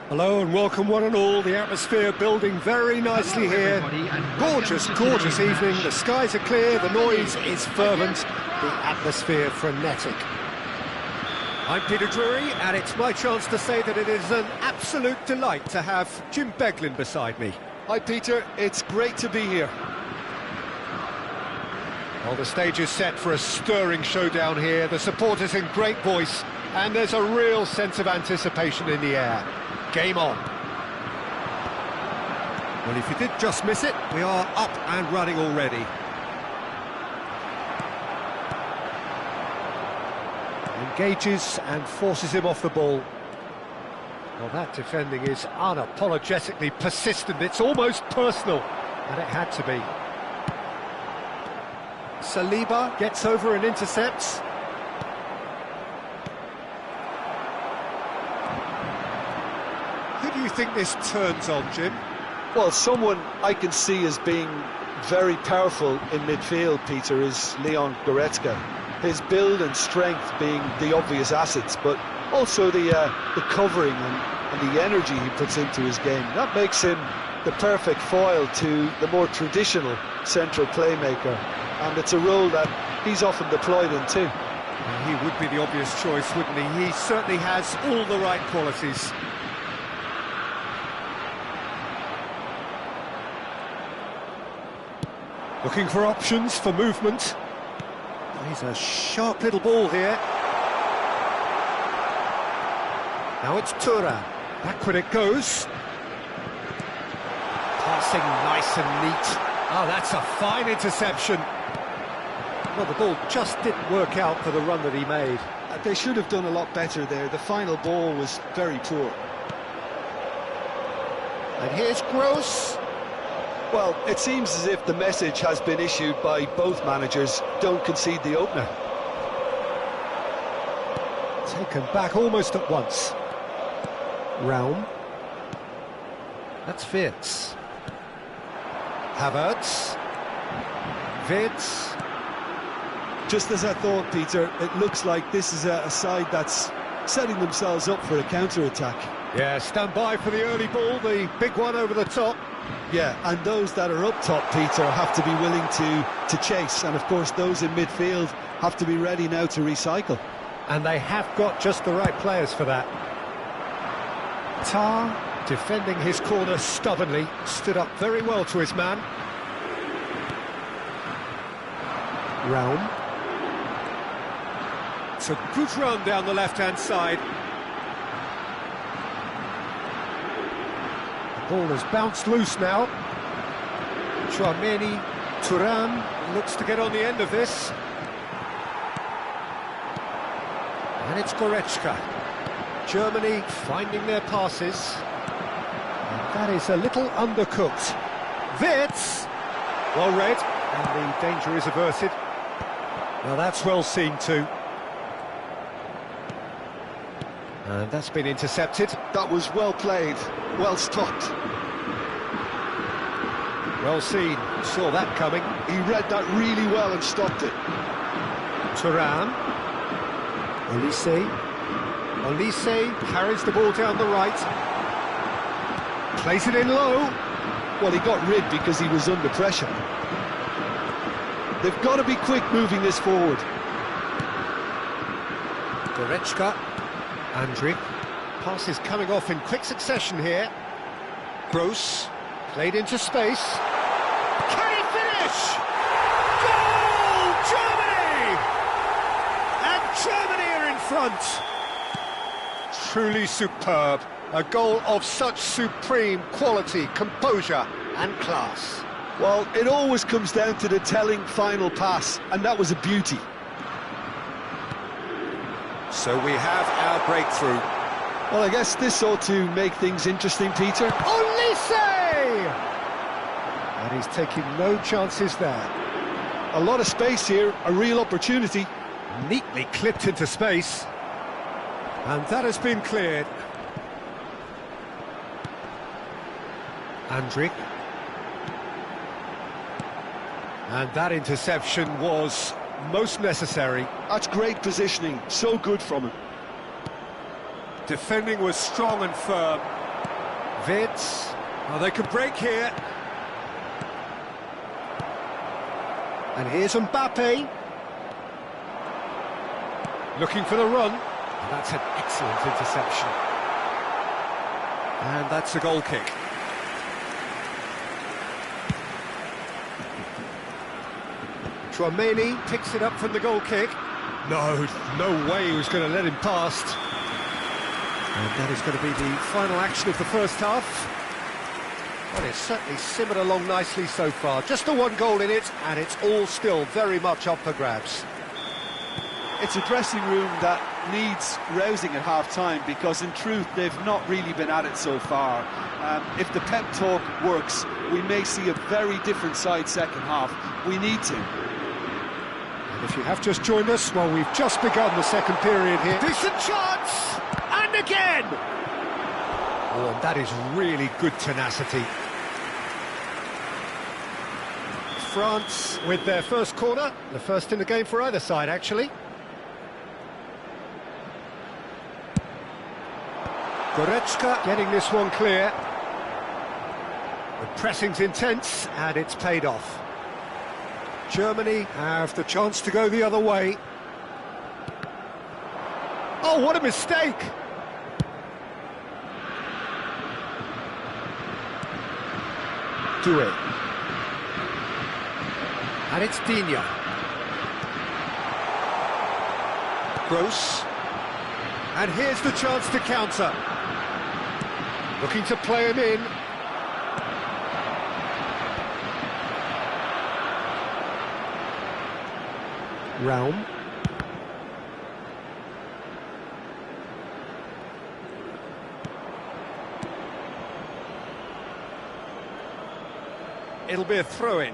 Hello and welcome one and all. The atmosphere building very nicely here. Gorgeous, gorgeous evening. The skies are clear, the noise is fervent, the atmosphere frenetic. I'm Peter Drury, and it's my chance to say that it is an absolute delight to have Jim Beglin beside me. Hi Peter, it's great to be here. Well, the stage is set for a stirring showdown here. The supporters in great voice, and there's a real sense of anticipation in the air. Game on. Well, if you did just miss it, we are up and running already. Engages and forces him off the ball. Well, that defending is unapologetically persistent. It's almost personal, and it had to be. Saliba gets over and intercepts. Who do you think this turns on, Jim? Well, someone I can see as being very powerful in midfield, Peter, is Leon Goretzka. His build and strength being the obvious assets, but also the covering and the energy he puts into his game. That makes him the perfect foil to the more traditional central playmaker, and it's a role that he's often deployed in too. He would be the obvious choice, wouldn't he? He certainly has all the right qualities. Looking for options for movement. He's a sharp little ball here. Now it's Tura. Back when it goes. Passing nice and neat. Oh, that's a fine interception. Well, the ball just didn't work out for the run that he made. They should have done a lot better there. The final ball was very poor. And here's Gross. Well, it seems as if the message has been issued by both managers: don't concede the opener. Taken back almost at once. Raum. That's Wirtz. Havertz. Wirtz. Just as I thought, Peter, it looks like this is a side that's setting themselves up for a counter-attack. Yeah, stand by for the early ball, the big one over the top. Yeah, and those that are up top, Peter, have to be willing to chase, and of course those in midfield have to be ready now to recycle. And they have got just the right players for that. Tar, defending his corner stubbornly, stood up very well to his man. Raum. It's a good run down the left-hand side. The ball has bounced loose now. Chouameni, Thuram looks to get on the end of this. And it's Goretzka. Germany finding their passes. And that is a little undercooked. Wirtz! Well read, and the danger is averted. Well, that's well seen too. And that's been intercepted. That was well played, well stopped. Well seen, saw that coming. He read that really well and stopped it. Thuram. Olise carries the ball down the right. Plays it in low. Well, he got rid because he was under pressure. They've got to be quick moving this forward. Goretzka. Andrić. Passes coming off in quick succession here. Gross. Played into space. Can he finish? Goal! Germany! And Germany are in front. Truly superb. A goal of such supreme quality, composure and class. Well, it always comes down to the telling final pass, and that was a beauty. So we have our breakthrough. Well, I guess this ought to make things interesting, Peter. Olise! And he's taking no chances there. A lot of space here, a real opportunity. Neatly clipped into space. And that has been cleared. Andrić. And that interception was most necessary. That's great positioning, so good from him. Defending was strong and firm. Wirtz. Oh, they could break here. And here's Mbappe. Looking for the run. And that's an excellent interception. And that's a goal kick. Chouameni picks it up from the goal kick. No way he was going to let him past. And that is going to be the final action of the first half. Well, it's certainly simmered along nicely so far. Just the one goal in it, and it's all still very much up for grabs. It's a dressing room that needs rousing at half-time, because in truth they've not really been at it so far. If the pep talk works, we may see a very different side second half. We need to. And if you have just joined us, well, we've just begun the second period here. Decent chance! And again! Oh, and that is really good tenacity. France with their first corner, the first in the game for either side, actually. Goretzka getting this one clear. The pressing's intense, and it's paid off. Germany have the chance to go the other way. Oh, what a mistake! Doué. And it's Digne. Gross. And here's the chance to counter. Looking to play him in. Raum. It'll be a throw-in.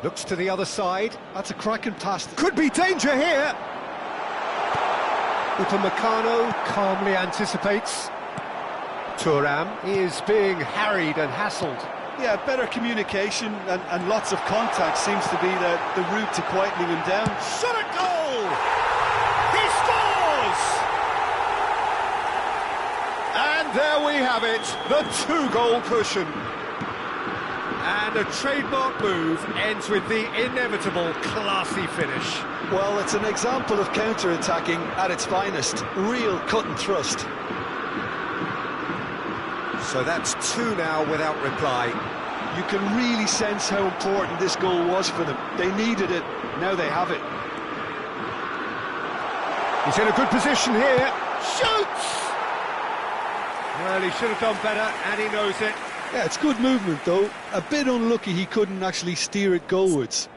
Looks to the other side. That's a cracking pass. Could be danger here. Upamecano calmly anticipates. Thuram is being harried and hassled. Yeah, better communication and lots of contact seems to be the route to quietening him down. Shot at goal! He scores! And there we have it, the two-goal cushion. And a trademark move ends with the inevitable classy finish. Well, it's an example of counter-attacking at its finest. Real cut and thrust. So that's two now without reply. You can really sense how important this goal was for them. They needed it, now they have it. He's in a good position here. Shoots! Well, he should have done better, and he knows it. Yeah, it's good movement, though. A bit unlucky he couldn't actually steer it goalwards.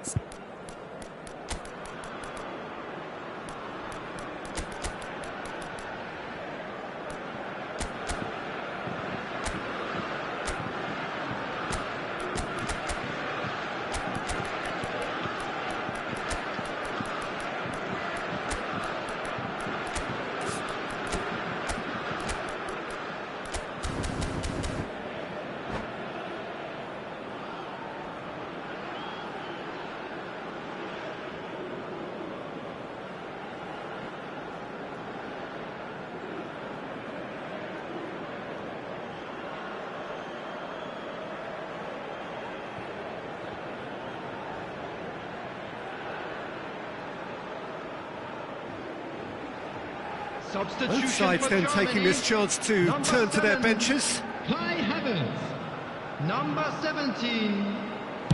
Both sides then taking this chance to turn to their benches. Kai Havertz, number 17,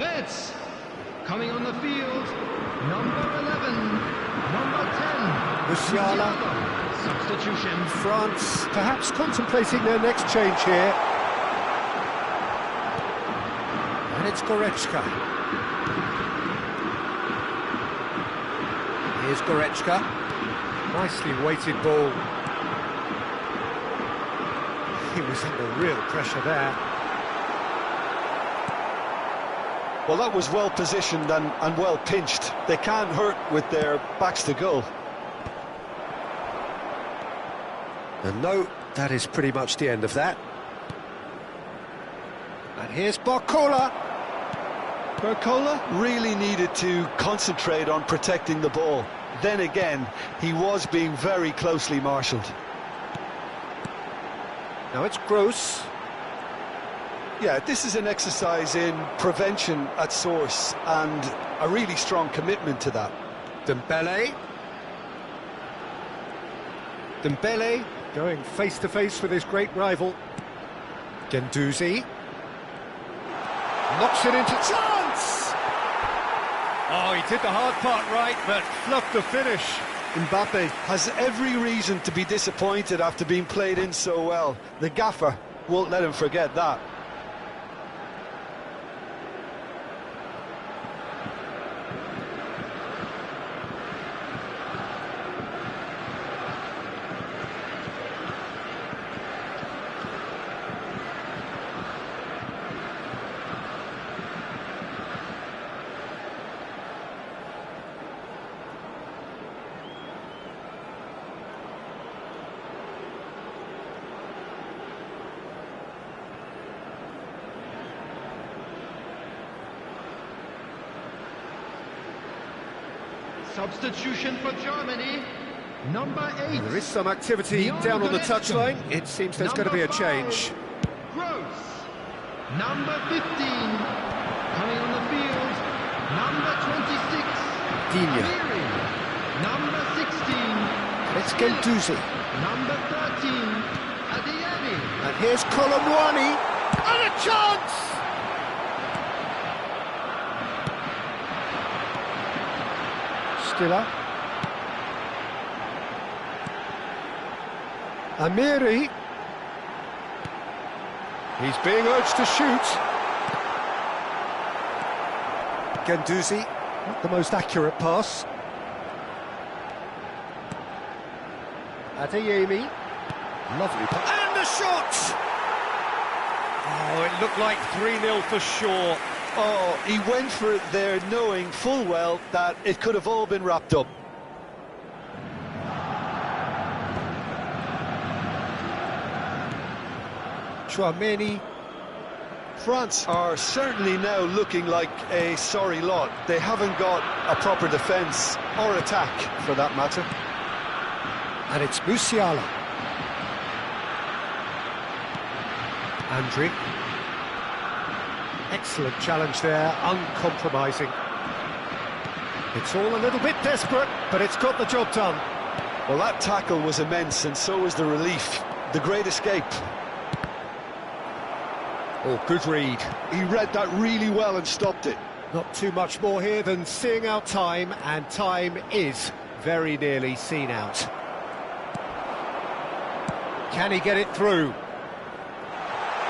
Retz, coming on the field, number 11, number 10, Musiala. Substitution. France perhaps contemplating their next change here. And it's Goretzka. Here's Goretzka. Nicely weighted ball. He was under real pressure there. Well, that was well positioned and well pinched. They can't hurt with their backs to goal. And no, that is pretty much the end of that. And here's Barcola. Barcola really needed to concentrate on protecting the ball. Then again, he was being very closely marshalled. Now it's Gross. Yeah, this is an exercise in prevention at source and a really strong commitment to that. Dembele. Dembele going face-to-face with his great rival. Guendouzi. Knocks it into chance! Oh, he did the hard part right, but fluffed the finish. Mbappe has every reason to be disappointed after being played in so well. The gaffer won't let him forget that. Substitution for Germany. Number 8. There is some activity down on the touchline. It seems there's going to be a change. Gross. Number 15. Coming on the field. Number 26. Digne. Amiri. Number 16. It's Gendouzi. Number 13. Adeyemi. And here's Colomwani. And a chance! Stiller. Amiri. He's being urged to shoot. Gendouzi, not the most accurate pass. Adeyemi. Lovely pass. And the shot! Oh, it looked like 3-0 for sure. Oh, he went for it there knowing full well that it could have all been wrapped up. Chouameni. France are certainly now looking like a sorry lot. They haven't got a proper defence or attack, for that matter. And it's Musiala. Andri. Excellent challenge there, uncompromising. It's all a little bit desperate, but it's got the job done. Well, that tackle was immense, and so was the relief. The great escape. Oh, good read. He read that really well and stopped it. Not too much more here than seeing out time, and time is very nearly seen out. Can he get it through?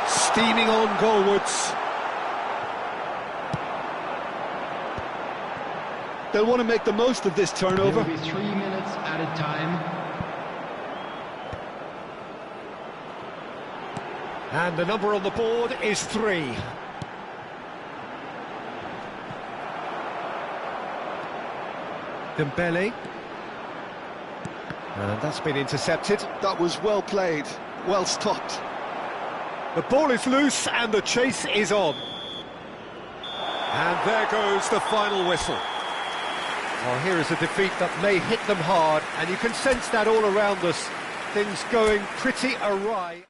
Steaming on goalwards. They'll want to make the most of this turnover. There will be 3 minutes added time. And the number on the board is 3. Dembele. And that's been intercepted. That was well played, well stopped. The ball is loose and the chase is on. And there goes the final whistle. Well, here is a defeat that may hit them hard, and you can sense that all around us. Things going pretty awry.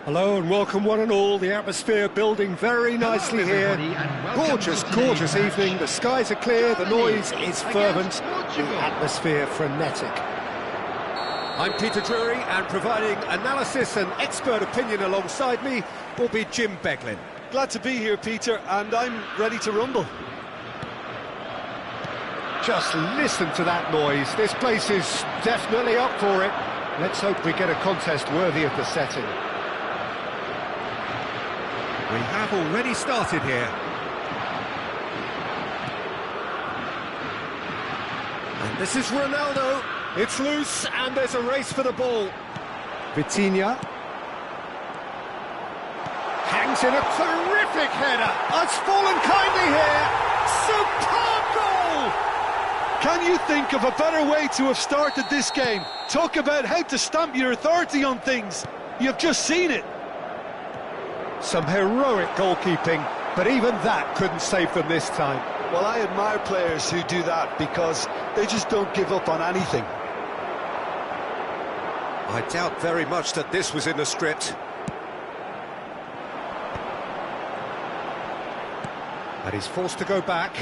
Hello and welcome one and all. The atmosphere building very nicely here. Gorgeous, gorgeous evening. The skies are clear, the noise is fervent, the atmosphere frenetic. I'm Peter Drury, and providing analysis and expert opinion alongside me will be Jim Beglin. Glad to be here, Peter, and I'm ready to rumble. Just listen to that noise. This place is definitely up for it. Let's hope we get a contest worthy of the setting. We have already started here. And this is Ronaldo. It's loose, and there's a race for the ball. Vitinha. Hangs in a terrific header. It's fallen kindly here. Superb goal! Can you think of a better way to have started this game? Talk about how to stamp your authority on things. You've just seen it. Some heroic goalkeeping, but even that couldn't save them this time. Well, I admire players who do that because they just don't give up on anything. I doubt very much that this was in the script. And he's forced to go back.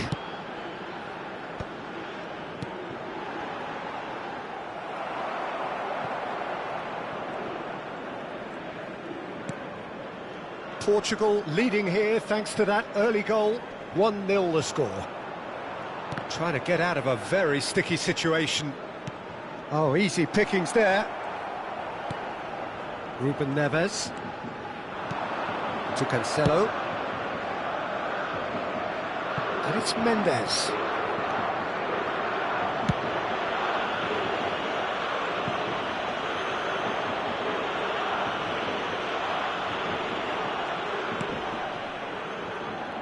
Portugal leading here thanks to that early goal. 1-0 the score. Trying to get out of a very sticky situation. Oh, easy pickings there. Ruben Neves. To Cancelo. And it's Mendes.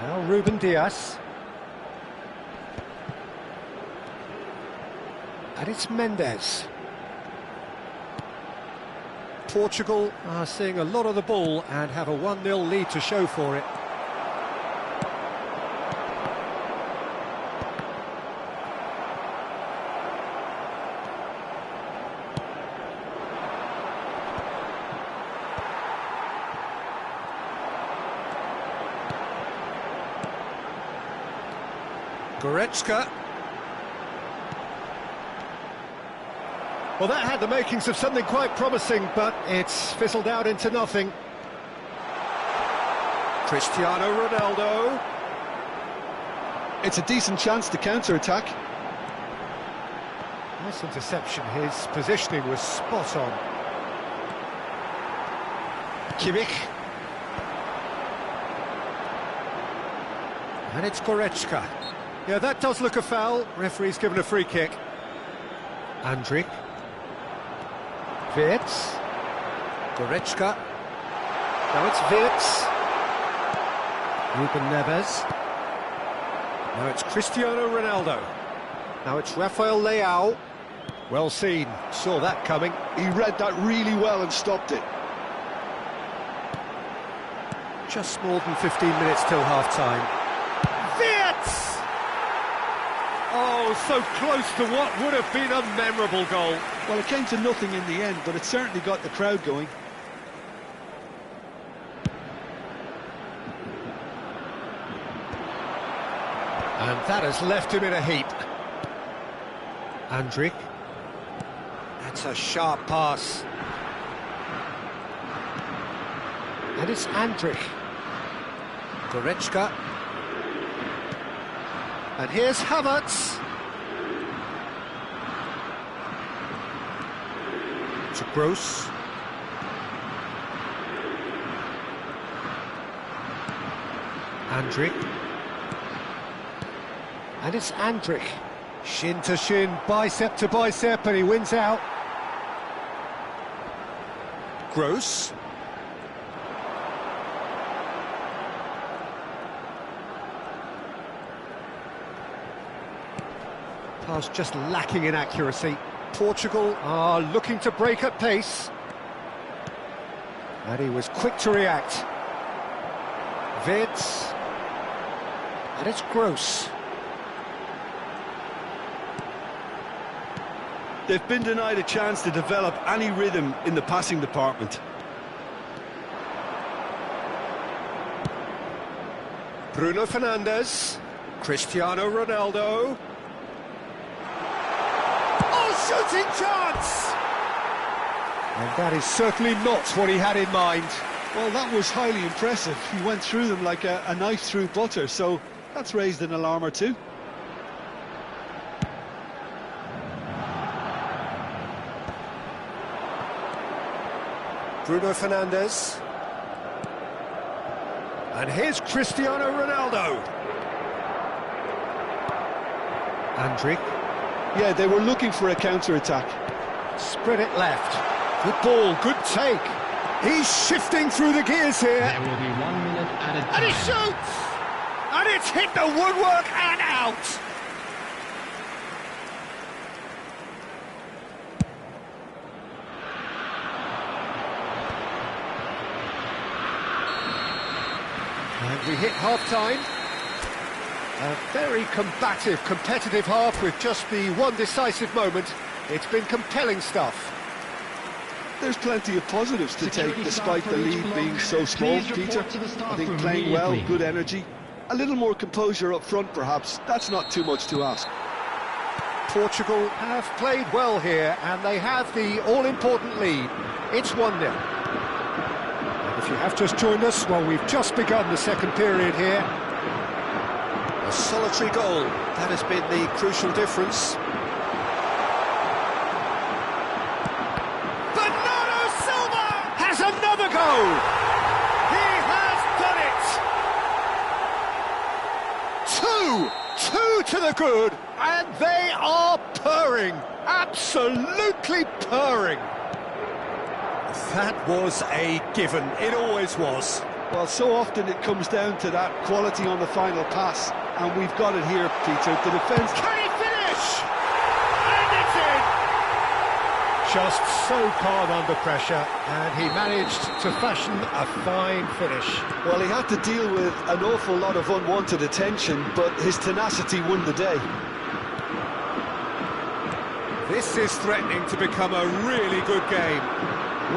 Now Ruben Dias. And it's Mendes. Portugal are seeing a lot of the ball and have a 1-0 lead to show for it. Goretzka. Well, that had the makings of something quite promising, but it's fizzled out into nothing. Cristiano Ronaldo. It's a decent chance to counter-attack. Nice interception. His positioning was spot on. Kimmich. And it's Goretzka. Yeah, that does look a foul. Referee's given a free kick. Andrik. Wirtz. Goretzka. Now it's Wirtz. Ruben Neves. Now it's Cristiano Ronaldo. Now it's Rafael Leao. Well seen. Saw that coming. He read that really well and stopped it. Just more than 15 minutes till half-time. Wirtz! Oh, so close to what would have been a memorable goal. Well, it came to nothing in the end, but it certainly got the crowd going. And that has left him in a heap. Andrik. That's a sharp pass. And it's Andrik. Goretzka. And here's Havertz. To Gross. Andrik. And it's Andrik. Shin to shin, bicep to bicep, and he wins out. Gross. Pass just lacking in accuracy. Portugal are looking to break at pace. And he was quick to react. Wirtz. And it's Gross. They've been denied a chance to develop any rhythm in the passing department. Bruno Fernandes, Cristiano Ronaldo. Oh, shooting chance! And that is certainly not what he had in mind. Well, that was highly impressive. He went through them like a knife through butter, so that's raised an alarm or two. Bruno Fernandes. And here's Cristiano Ronaldo. Andrick. Yeah, they were looking for a counter-attack. Spread it left. Good ball, good take. He's shifting through the gears here. There will be 1 minute added time. And he shoots! And it's hit the woodwork and out. And we hit half-time. A very combative, competitive half with just the one decisive moment. It's been compelling stuff. There's plenty of positives to take despite the lead being so small, Peter. I think playing well, good energy. A little more composure up front, perhaps. That's not too much to ask. Portugal have played well here, and they have the all-important lead. It's 1-0. And if you have just joined us, well, we've just begun the second period here. A solitary goal, that has been the crucial difference. Bernardo Silva has another goal! He has done it! Two to the good, and they are purring, absolutely purring. That was a given, it always was. Well, so often it comes down to that quality on the final pass, and we've got it here, Peter. The defence... Can he finish? And it's in! Just so calm under pressure, and he managed to fashion a fine finish. Well, he had to deal with an awful lot of unwanted attention, but his tenacity won the day. This is threatening to become a really good game.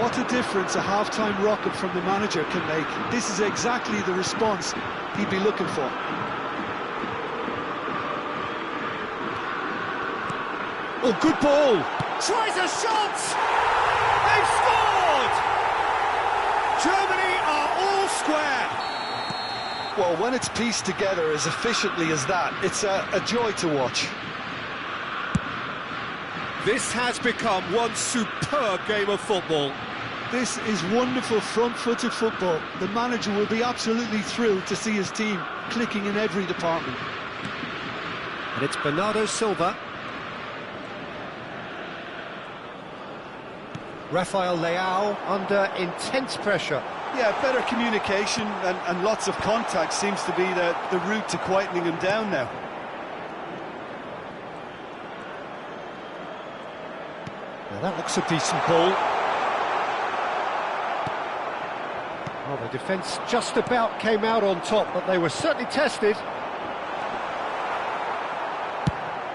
What a difference a half-time rocket from the manager can make. This is exactly the response he'd be looking for. Oh, good ball! Tries a shot! They've scored! Germany are all square! Well, when it's pieced together as efficiently as that, it's a joy to watch. This has become one superb game of football. This is wonderful front-footed football. The manager will be absolutely thrilled to see his team clicking in every department. And it's Bernardo Silva. Rafael Leao under intense pressure. Yeah, better communication and lots of contact seems to be the route to quietening him down now. Now that looks a decent ball. Well, the defence just about came out on top, but they were certainly tested.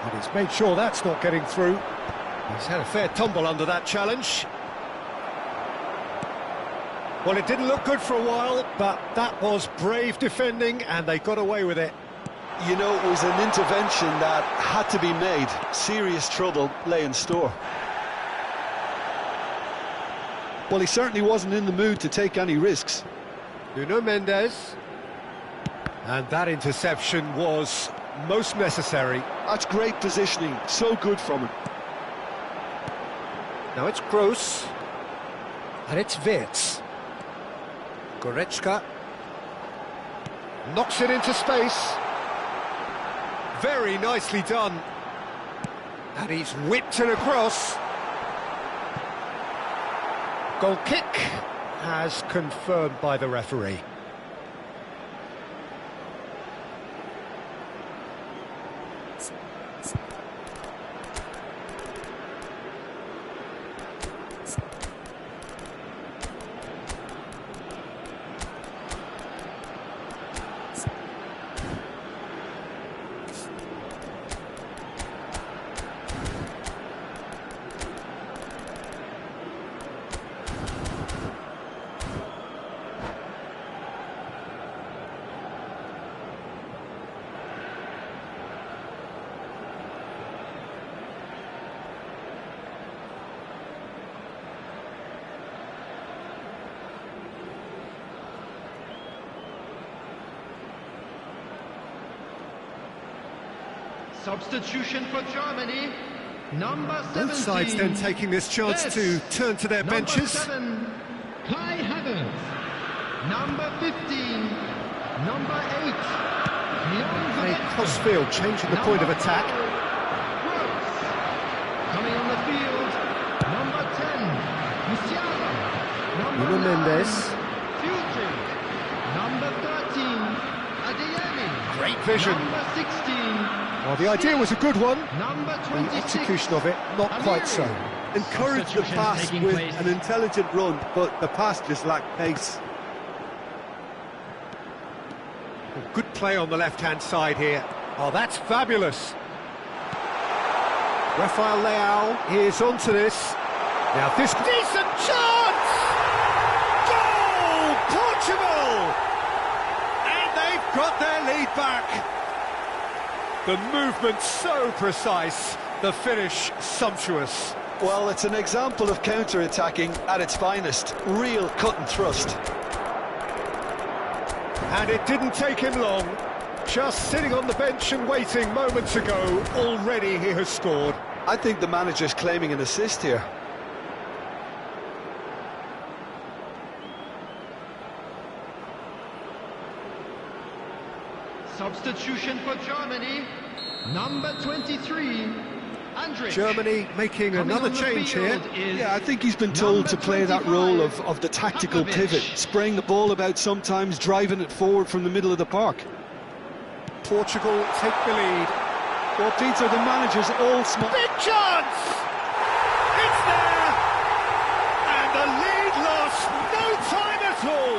And he's made sure that's not getting through. He's had a fair tumble under that challenge. Well, it didn't look good for a while, but that was brave defending, and they got away with it. You know, it was an intervention that had to be made. Serious trouble lay in store. Well, he certainly wasn't in the mood to take any risks. Nuno Mendes. And that interception was most necessary. That's great positioning, so good from him. Now it's Gross. And it's Wirtz. Goretzka. Knocks it into space. Very nicely done. And he's whipped it across. Goal kick, as confirmed by the referee. Substitution for Germany. Number 17. Both sides then taking this chance to turn to their benches. Number 7, Kai Havertz. Number 15, number 8, A crossfield changing the point of attack. coming on the field, number 10, Musiala. Number Nuno 9, Mendes. Fuji. Number 13, Adeyemi. Great vision. Number 16. Well, the idea was a good one. Number The 26. execution of it, not quite so. Encouraged the pass with an intelligent run, but the pass just lacked pace. Good play on the left-hand side here. Oh, that's fabulous. Rafael Leao is onto this. Now this decent chance! Goal! Portugal! And they've got their lead back. The movement so precise, the finish sumptuous. Well, it's an example of counter-attacking at its finest. Real cut and thrust. And it didn't take him long. Just sitting on the bench and waiting moments ago, already he has scored. I think the manager's claiming an assist here. Substitution for Germany, number 23, Andrich. Germany making another change here. Yeah, I think he's been told to play that role of the tactical pivot, spraying the ball about sometimes, driving it forward from the middle of the park. Portugal take the lead. Well, Peter, the manager's all smart. Big chance! It's there! And the lead lost, no time at all!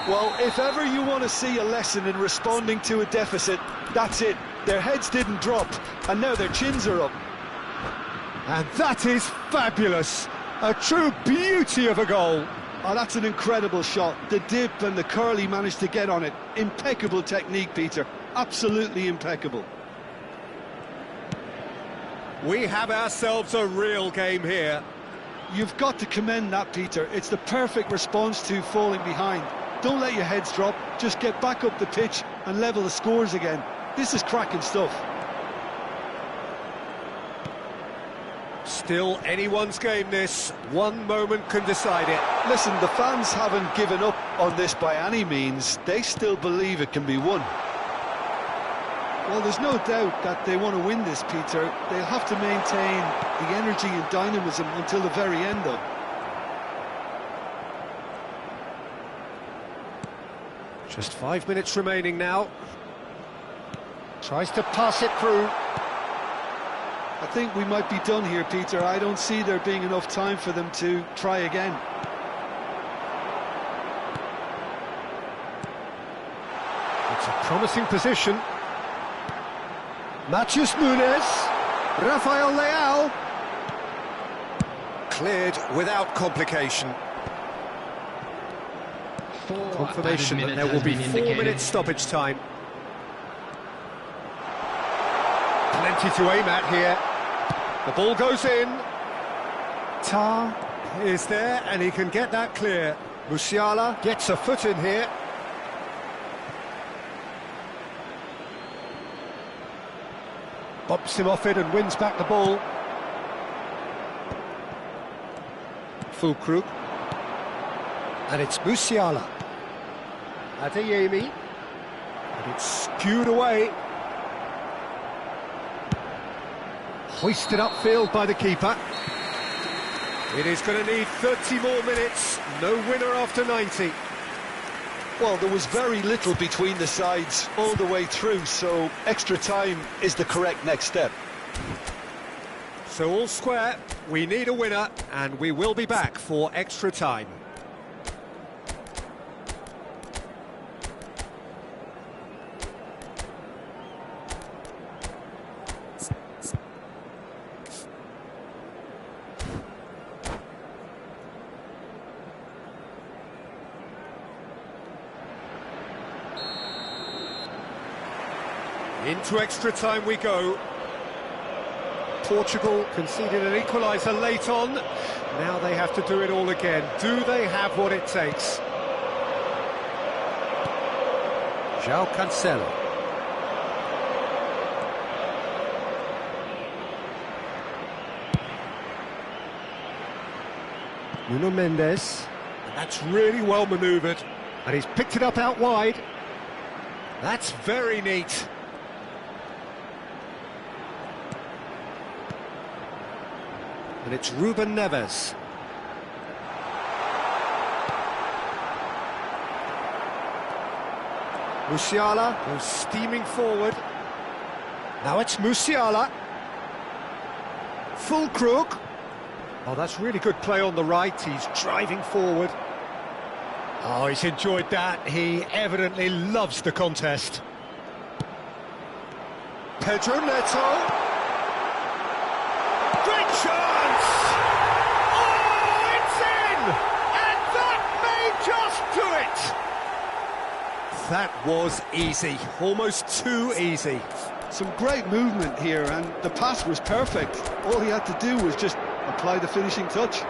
Well, if ever you want to see a lesson in responding to a deficit, that's it. Their heads didn't drop, and now their chins are up. And that is fabulous. A true beauty of a goal. Oh, that's an incredible shot. The dip and the curl he managed to get on it. Impeccable technique, Peter. Absolutely impeccable. We have ourselves a real game here. You've got to commend that, Peter. It's the perfect response to falling behind. Don't let your heads drop. Just get back up the pitch and level the scores again. This is cracking stuff. Still anyone's game, this. One moment can decide it. Listen, the fans haven't given up on this by any means. They still believe it can be won. Well, there's no doubt that they want to win this, Peter. They'll have to maintain the energy and dynamism until the very end, though. Just 5 minutes remaining now. Tries to pass it through. I think we might be done here, Peter. I don't see there being enough time for them to try again. It's a promising position. Matheus Nunes, Rafael Leao. Cleared without complication. Confirmation that there will be 4 minutes stoppage time. Plenty to aim at here. The ball goes in. Tar is there and he can get that clear. Musiala gets a foot in here. Bumps him off it and wins back the ball. Fulkrug. And it's Musiala. Adeyemi. And it's skewed away. Hoisted upfield by the keeper. It is going to need 30 more minutes. No winner after 90. Well, there was very little between the sides all the way through, so extra time is the correct next step. So all square, we need a winner, and we will be back for extra time. Into extra time we go. Portugal conceded an equaliser late on. Now they have to do it all again. Do they have what it takes? João Cancelo. Nuno Mendes. And that's really well manoeuvred. And he's picked it up out wide. That's very neat. And it's Ruben Neves. Musiala goes steaming forward. Now it's Musiala. Full crook. Oh, that's really good play on the right. He's driving forward. Oh, he's enjoyed that. He evidently loves the contest. Pedro Neto. Great chance! Oh, it's in! And that may just do it! That was easy. Almost too easy. Some great movement here, and the pass was perfect. All he had to do was just apply the finishing touch.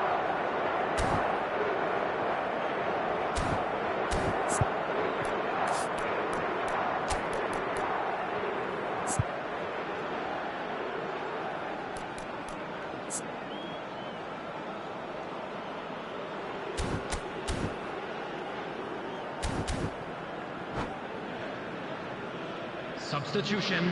Substitution.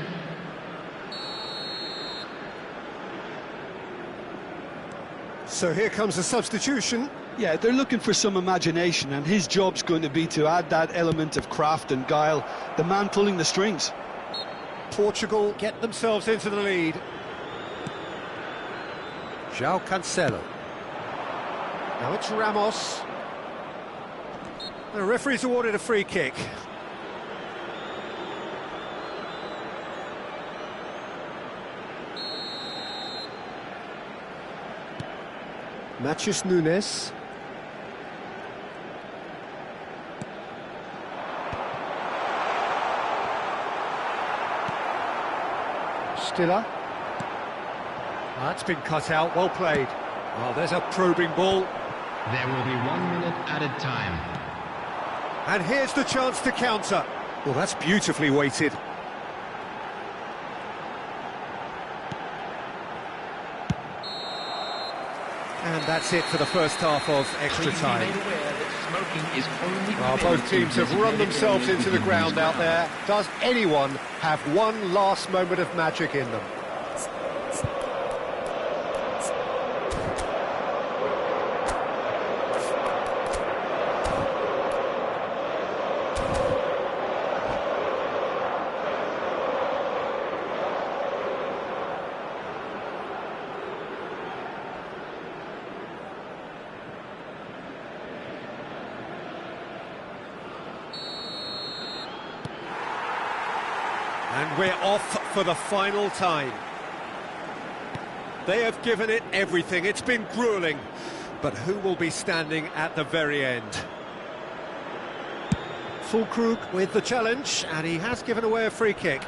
So here comes a substitution. Yeah, they're looking for some imagination, and his job's going to be to add that element of craft and guile, the man pulling the strings. Portugal get themselves into the lead. João Cancelo. Now it's Ramos. The referee's awarded a free kick. Matheus Nunes. Stiller. That's been cut out, well played. Oh, there's a probing ball. There will be 1 minute added time. And here's the chance to counter. Well, that's beautifully weighted. And that's it for the first half of extra time. Well, both teams have run themselves into the ground out there. Does anyone have one last moment of magic in them? And we're off for the final time. They have given it everything. It's been gruelling. But who will be standing at the very end? Fulkrug with the challenge, and he has given away a free kick.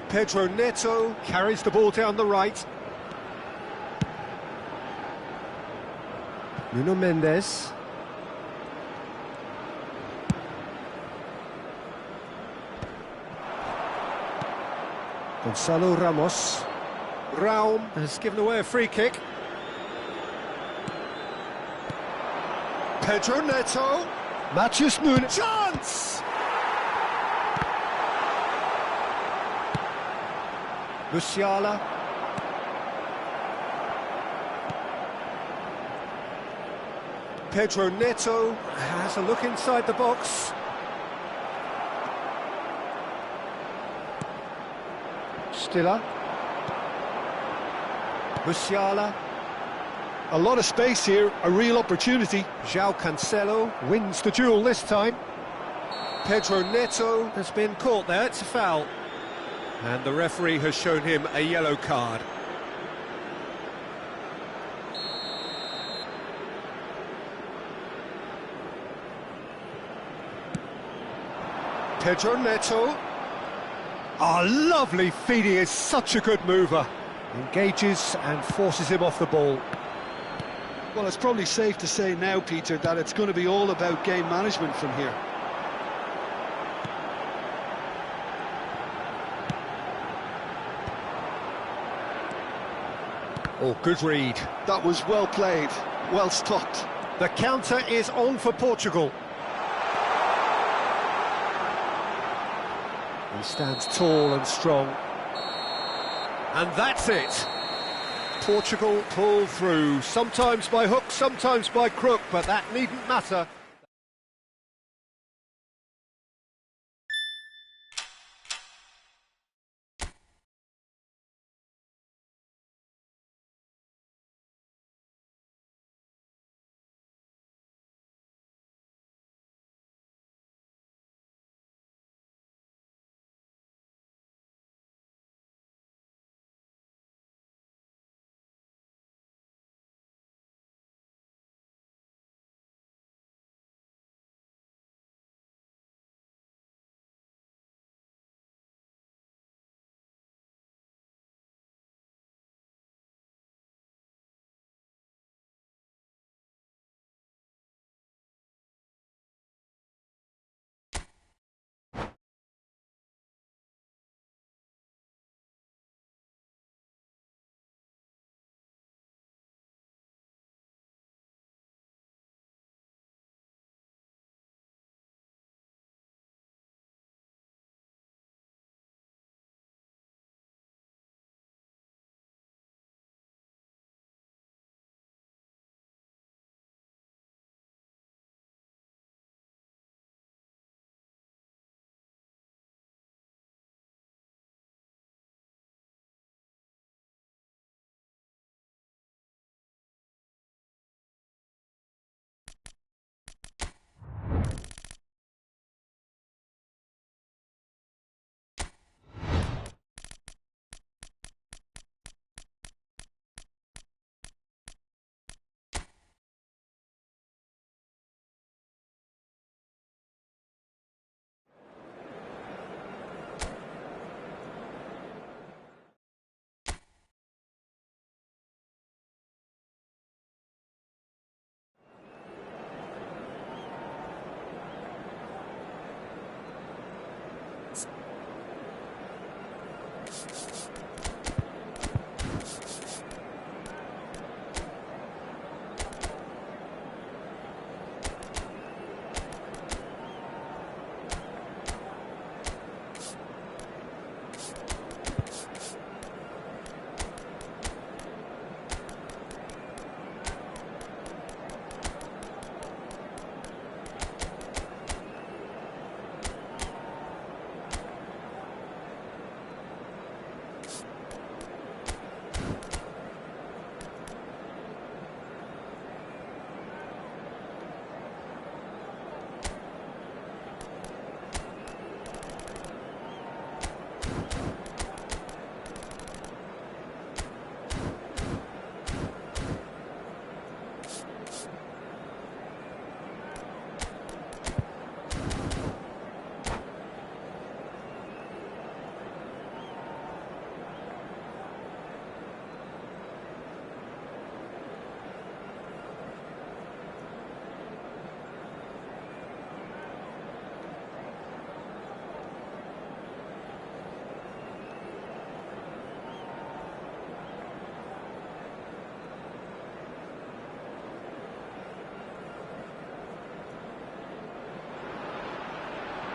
Pedro Neto carries the ball down the right. Nuno Mendes. Gonzalo Ramos. Raum has given away a free kick. Pedro Neto. Matheus Nunes. Chance! Musiala. Pedro Neto has a look inside the box. Stiller. Musiala. A lot of space here, a real opportunity. João Cancelo wins the duel this time. Pedro Neto has been caught there, it's a foul. And the referee has shown him a yellow card. Pedro Neto. Oh, lovely feed, he is such a good mover. Engages and forces him off the ball. Well, it's probably safe to say now, Peter, that it's going to be all about game management from here. Oh, good read. That was well played, well stopped. The counter is on for Portugal. He stands tall and strong. And that's it. Portugal pull through, sometimes by hook, sometimes by crook, but that needn't matter.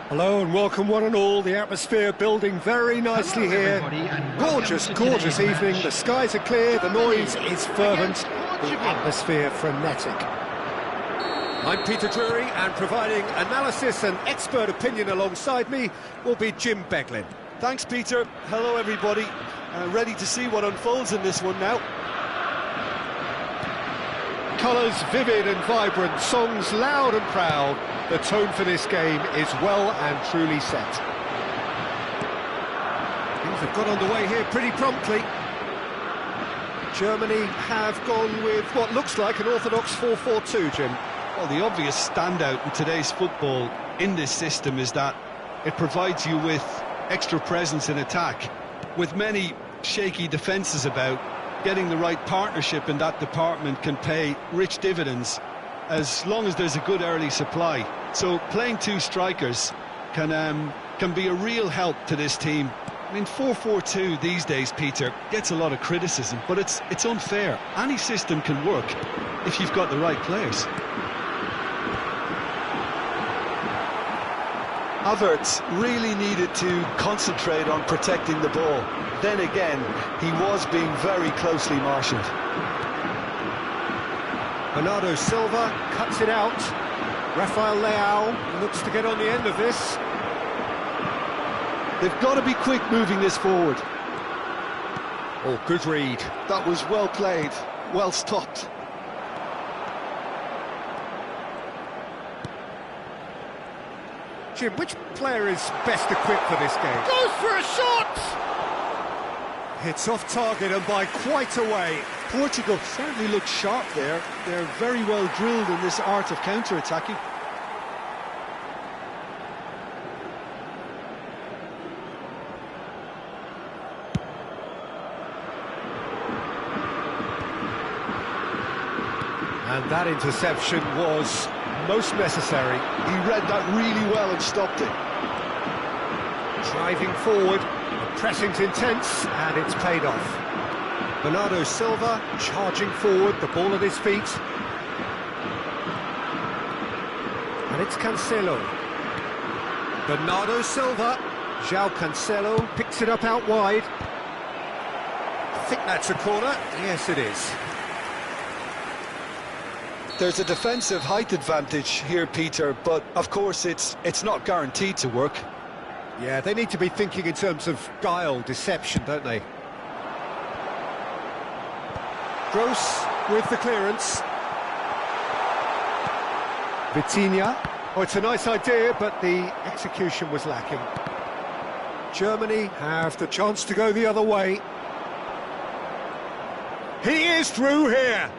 Hello and welcome one and all. The atmosphere building very nicely here. Gorgeous, gorgeous evening. The skies are clear, the noise is fervent, the atmosphere frenetic. I'm Peter Drury, and providing analysis and expert opinion alongside me will be Jim Beglin. Thanks, Peter. Hello, everybody. Ready to see what unfolds in this one now. Colours vivid and vibrant, songs loud and proud. The tone for this game is well and truly set. Things have got underway here pretty promptly. Germany have gone with what looks like an orthodox 4-4-2, Jim. Well, the obvious standout in today's football in this system is that it provides you with extra presence in attack. With many shaky defences about, getting the right partnership in that department can pay rich dividends as long as there's a good early supply. So playing two strikers can be a real help to this team. I mean, 4-4-2 these days, Peter, gets a lot of criticism, but it's unfair. Any system can work if you've got the right players. Havertz really needed to concentrate on protecting the ball. Then again, he was being very closely marshalled. Bernardo Silva cuts it out. Rafael Leao looks to get on the end of this. They've got to be quick moving this forward. Oh, good read. That was well played, well stopped. Jim, which player is best equipped for this game? Goes for a shot! It's off target and by quite a way. Portugal certainly look sharp there. They're very well drilled in this art of counter-attacking. And that interception was most necessary. He read that really well and stopped it. Driving forward, the pressing's intense, and it's paid off. Bernardo Silva charging forward, the ball at his feet. And it's Cancelo. Bernardo Silva, João Cancelo picks it up out wide. I think that's a corner. Yes, it is. There's a defensive height advantage here, Peter, but of course it's not guaranteed to work. Yeah, they need to be thinking in terms of guile, deception, don't they? Gross with the clearance. Vitinha. Oh, it's a nice idea, but the execution was lacking. Germany have the chance to go the other way. He is through here.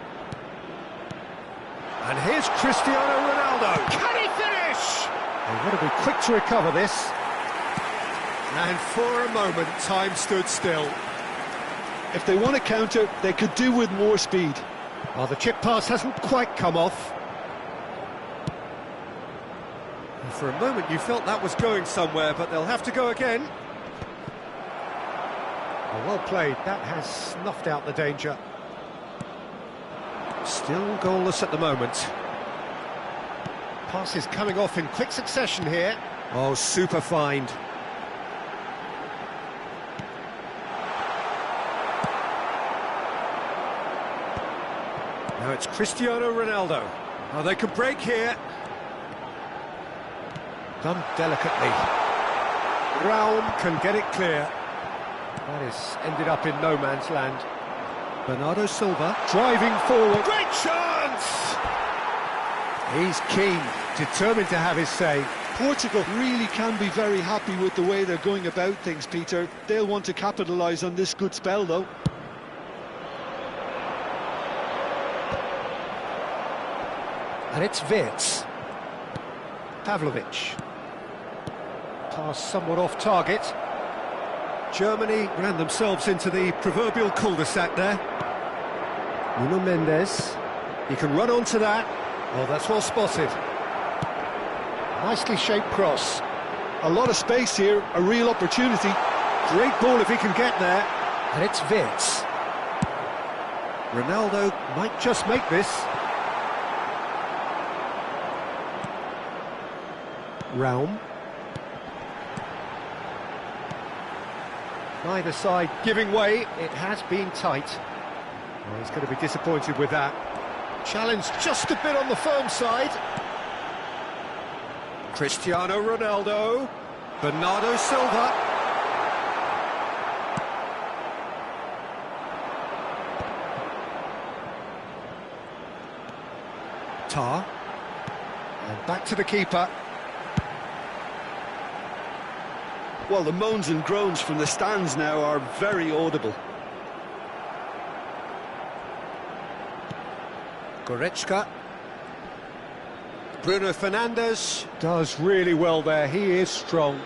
And here's Cristiano Ronaldo. Can he finish? They've got to be quick to recover this. And for a moment, time stood still. If they want to counter, they could do with more speed. Oh, the chip pass hasn't quite come off. And for a moment, you felt that was going somewhere, but they'll have to go again. Oh, well played. That has snuffed out the danger. Still goalless at the moment. Passes coming off in quick succession here. Oh, super find. Now it's Cristiano Ronaldo. Oh, they can break here. Done delicately. Raum can get it clear. That is ended up in no man's land. Bernardo Silva driving forward. Great chance! He's keen, determined to have his say. Portugal really can be very happy with the way they're going about things, Peter. They'll want to capitalise on this good spell, though. And it's Wirtz. Pavlovic. Pass somewhat off target. Germany ran themselves into the proverbial cul-de-sac there. Nuno Mendes. He can run onto that. Oh, that's well spotted. Nicely shaped cross. A lot of space here, a real opportunity. Great ball if he can get there. And it's Wirtz. Ronaldo might just make this. Raum. Neither side giving way. It has been tight. Well, he's going to be disappointed with that. Challenge just a bit on the firm side. Cristiano Ronaldo. Bernardo Silva. Tar. And back to the keeper. Well, the moans and groans from the stands now are very audible. Goretzka. Bruno Fernandes does really well there. He is strong.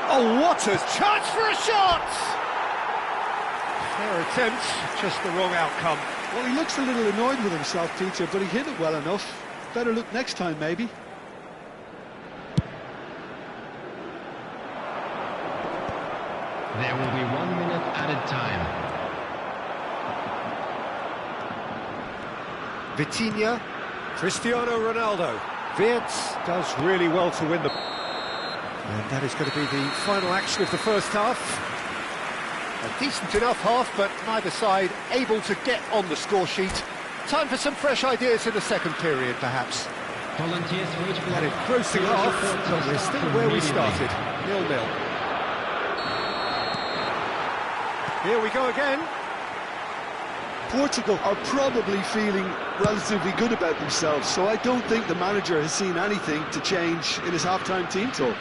Oh, what a chance for a shot! Fair attempt, just the wrong outcome. Well, he looks a little annoyed with himself, Peter, but he hit it well enough. Better look next time, maybe. There will be 1 minute added time. Vitinha, Cristiano Ronaldo. Wirtz does really well to win the... And that is going to be the final action of the first half. A decent enough half, but neither side able to get on the score sheet. Time for some fresh ideas in the second period, perhaps. Volunteers wait for An engrossing half, but we're still where we started. 0-0. Here we go again. Portugal are probably feeling relatively good about themselves, so I don't think the manager has seen anything to change in his half-time team talk.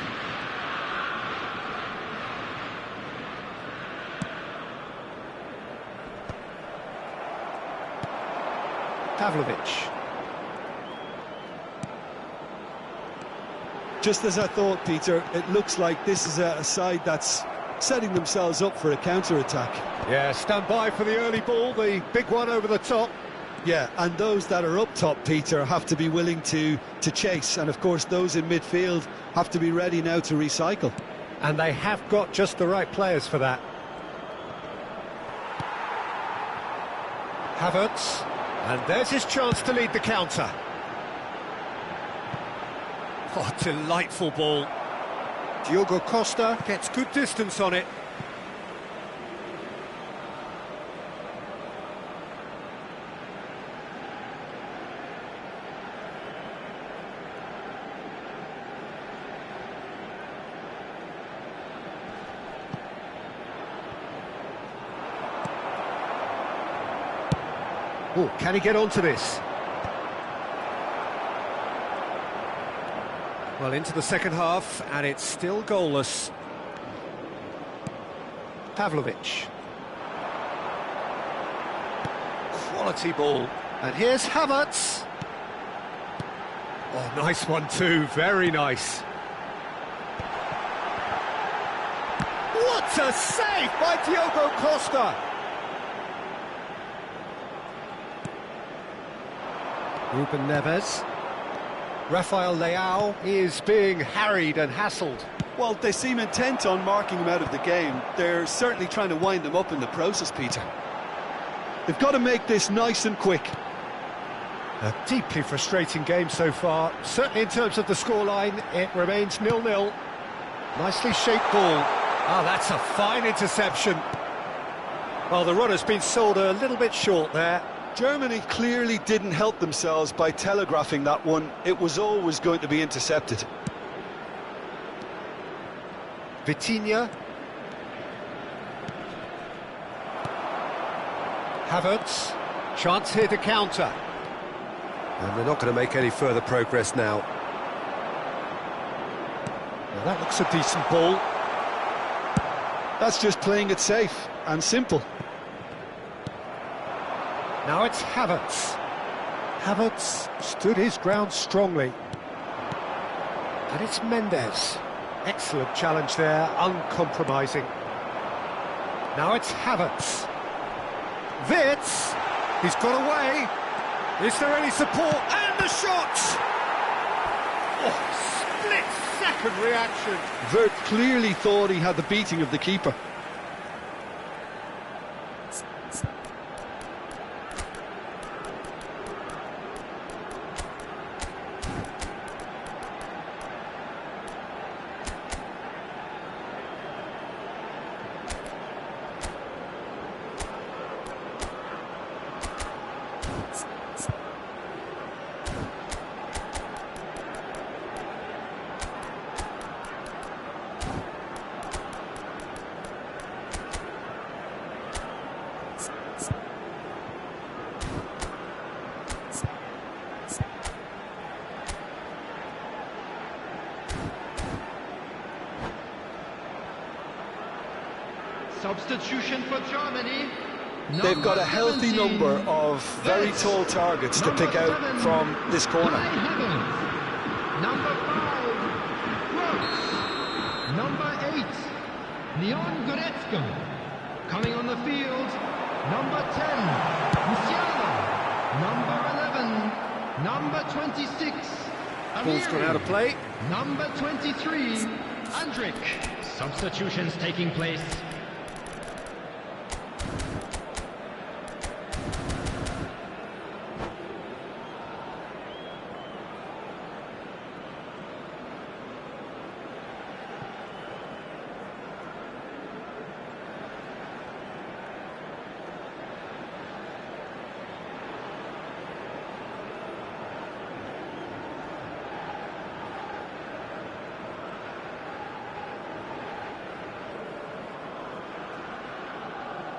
Pavlovic. Just as I thought, Peter, it looks like this is a side that's setting themselves up for a counter-attack. Yeah, stand by for the early ball, the big one over the top. Yeah, and those that are up top, Peter, have to be willing to chase, and of course those in midfield have to be ready now to recycle. And they have got just the right players for that. Havertz, and there's his chance to lead the counter. Oh, delightful ball. Diogo Costa gets good distance on it. Oh, can he get onto this? Well, into the second half, and it's still goalless. Pavlovic. Quality ball. And here's Havertz. Oh, nice one too, very nice. What a save by Diogo Costa! Ruben Neves. Rafael Leao is being harried and hassled. Well, they seem intent on marking him out of the game. They're certainly trying to wind him up in the process, Peter. They've got to make this nice and quick. A deeply frustrating game so far. Certainly in terms of the scoreline, it remains 0-0. Nicely shaped ball. Ah, that's a fine interception. Well, the runner's been sold a little bit short there. Germany clearly didn't help themselves by telegraphing that one. It was always going to be intercepted. Vitinha. Havertz. Chance here to counter. And they're not going to make any further progress now. Well, that looks a decent ball. That's just playing it safe and simple. Now it's Havertz. Havertz stood his ground strongly. And it's Mendes. Excellent challenge there, uncompromising. Now it's Havertz. Wirtz. He's got away. Is there any support? And the shot! Oh, split-second reaction. Wirtz clearly thought he had the beating of the keeper. Substitution for Germany. They've got a healthy 17. number of very tall targets to pick out from this corner. Number 5, Gross. Number 8, Leon Goretzka. Coming on the field, number 10, Musiala. Number 11, number 26, Ball's gone out of play. number 23, Andrik. Substitutions taking place.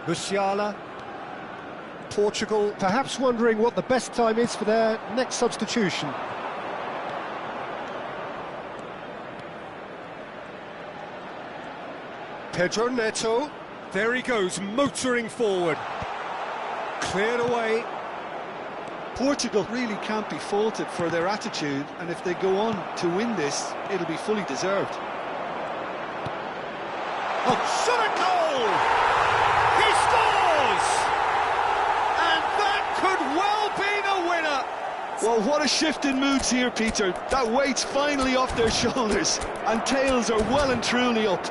Musiala. Portugal perhaps wondering what the best time is for their next substitution. Pedro Neto. There he goes, motoring forward. Cleared away. Portugal really can't be faulted for their attitude, and if they go on to win this, it'll be fully deserved. Oh, shot a goal! He scores! And that could well be the winner! Well, what a shift in moods here, Peter. That weight's finally off their shoulders, and tails are well and truly up.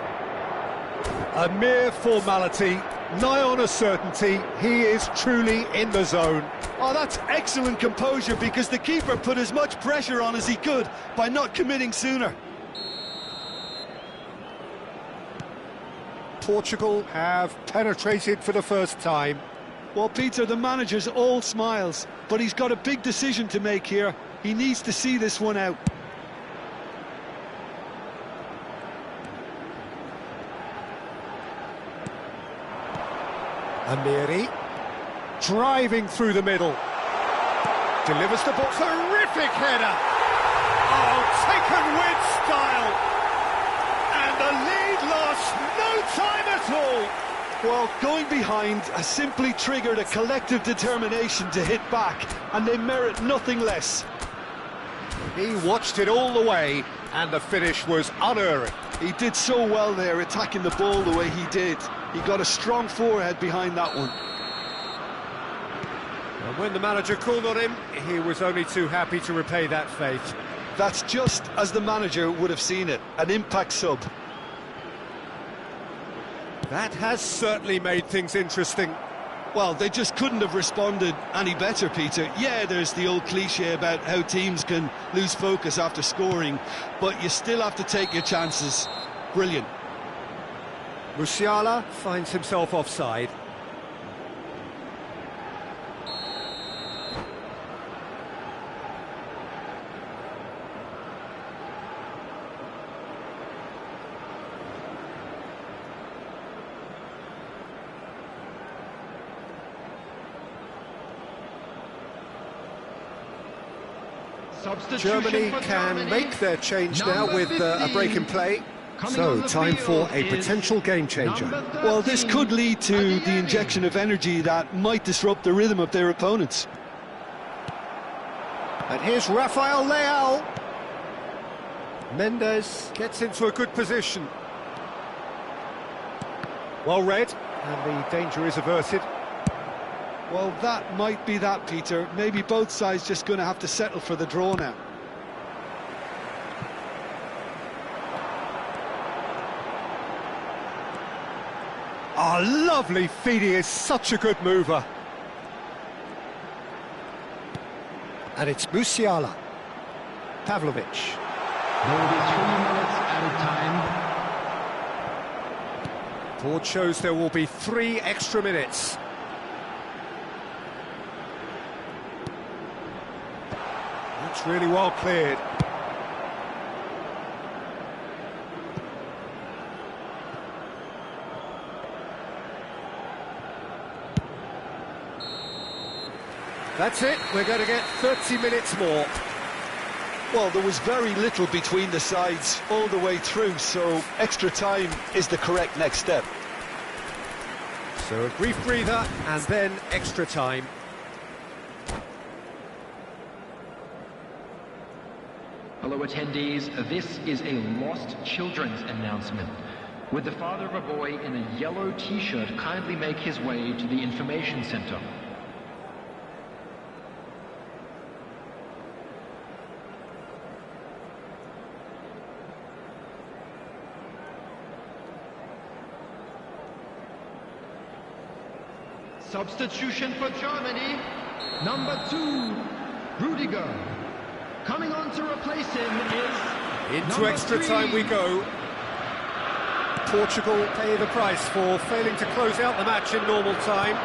A mere formality, nigh on a certainty, he is truly in the zone. Oh, that's excellent composure, because the keeper put as much pressure on as he could by not committing sooner. Portugal have penetrated for the first time. Well, Peter, the manager's all smiles, but he's got a big decision to make here. He needs to see this one out. Amiri, driving through the middle. Delivers the ball. Terrific header! Oh, taken with style! And the lead lost no time at all! Well, going behind has simply triggered a collective determination to hit back, and they merit nothing less. He watched it all the way, and the finish was unerring. He did so well there, attacking the ball the way he did. He got a strong forehead behind that one. And when the manager called on him, he was only too happy to repay that faith. That's just as the manager would have seen it, an impact sub. That has certainly made things interesting. Well, they just couldn't have responded any better, Peter. Yeah, there's the old cliche about how teams can lose focus after scoring, but you still have to take your chances. Brilliant. Musiala finds himself offside. Germany can make their change now with a break in play. So, time for a potential game changer. Well, this could lead to the injection of energy that might disrupt the rhythm of their opponents. And here's Rafael Leao. Mendes gets into a good position. Well read, and the danger is averted. Well, that might be that, Peter. Maybe both sides just going to have to settle for the draw now. Oh, lovely feed, he is such a good mover. And it's Musiala. Pavlovic. There will be 3 minutes added time. Board shows there will be 3 extra minutes. That's really well cleared. That's it, we're going to get 30 minutes more. Well, there was very little between the sides all the way through, so extra time is the correct next step. So a brief breather and then extra time. Hello attendees, this is a lost children's announcement. Would the father of a boy in a yellow t-shirt kindly make his way to the information center? Substitution for Germany. Number 2, Rudiger. Coming on to replace him is Into extra time we go. Portugal pay the price for failing to close out the match in normal time.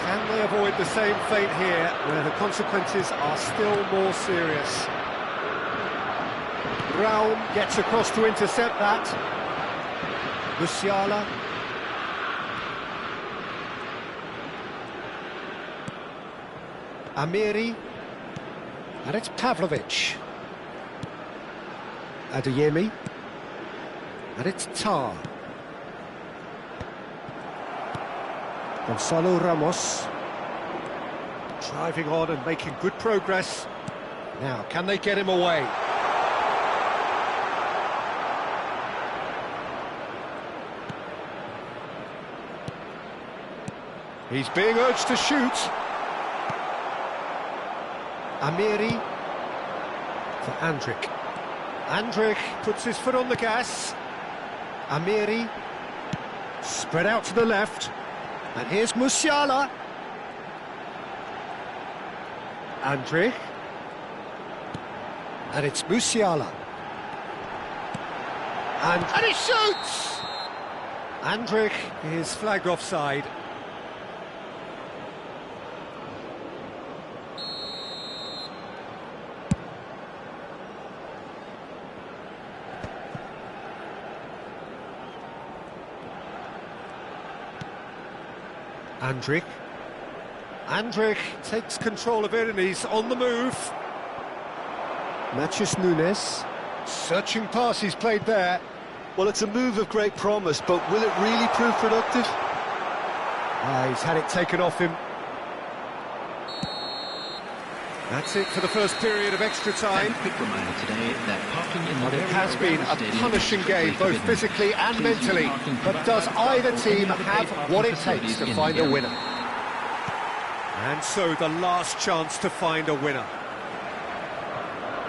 Can they avoid the same fate here, where the consequences are still more serious? Raum gets across to intercept that. Musiala. Amiri. And it's Pavlovic. Adeyemi. And it's Tar. Gonzalo Ramos. Driving on and making good progress. Now, can they get him away? He's being urged to shoot. Amiri for Andrik. Andrik puts his foot on the gas. Amiri spread out to the left. And here's Musiala. Andrik. And it's Musiala. And he shoots! Andrik is flagged offside. Andrik takes control of it and he's on the move. Matheus Nunes. Searching pass he's played there. Well, it's a move of great promise, but will it really prove productive? He's had it taken off him. That's it for the first period of extra time. Quick reminder today that parking in the But it has been a punishing game, both physically and mentally. But does either team have what it takes to find a winner? And so the last chance to find a winner.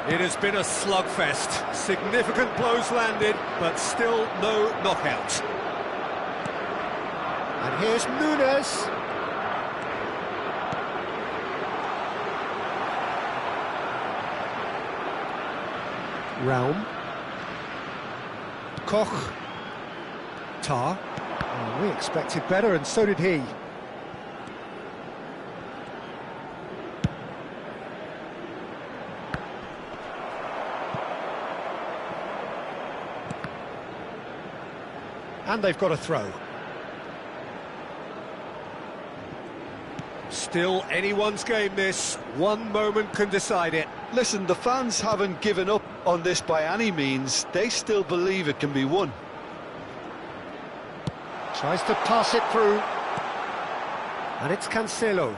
It has been a slugfest. Significant blows landed, but still no knockout. And here's Nunes. Raum. Koch. Tar. Oh, we expected better, and so did he. And they've got a throw. Still anyone's game, this. One moment can decide it. Listen, the fans haven't given up on this by any means. They still believe it can be won. Tries to pass it through. And it's Cancelo.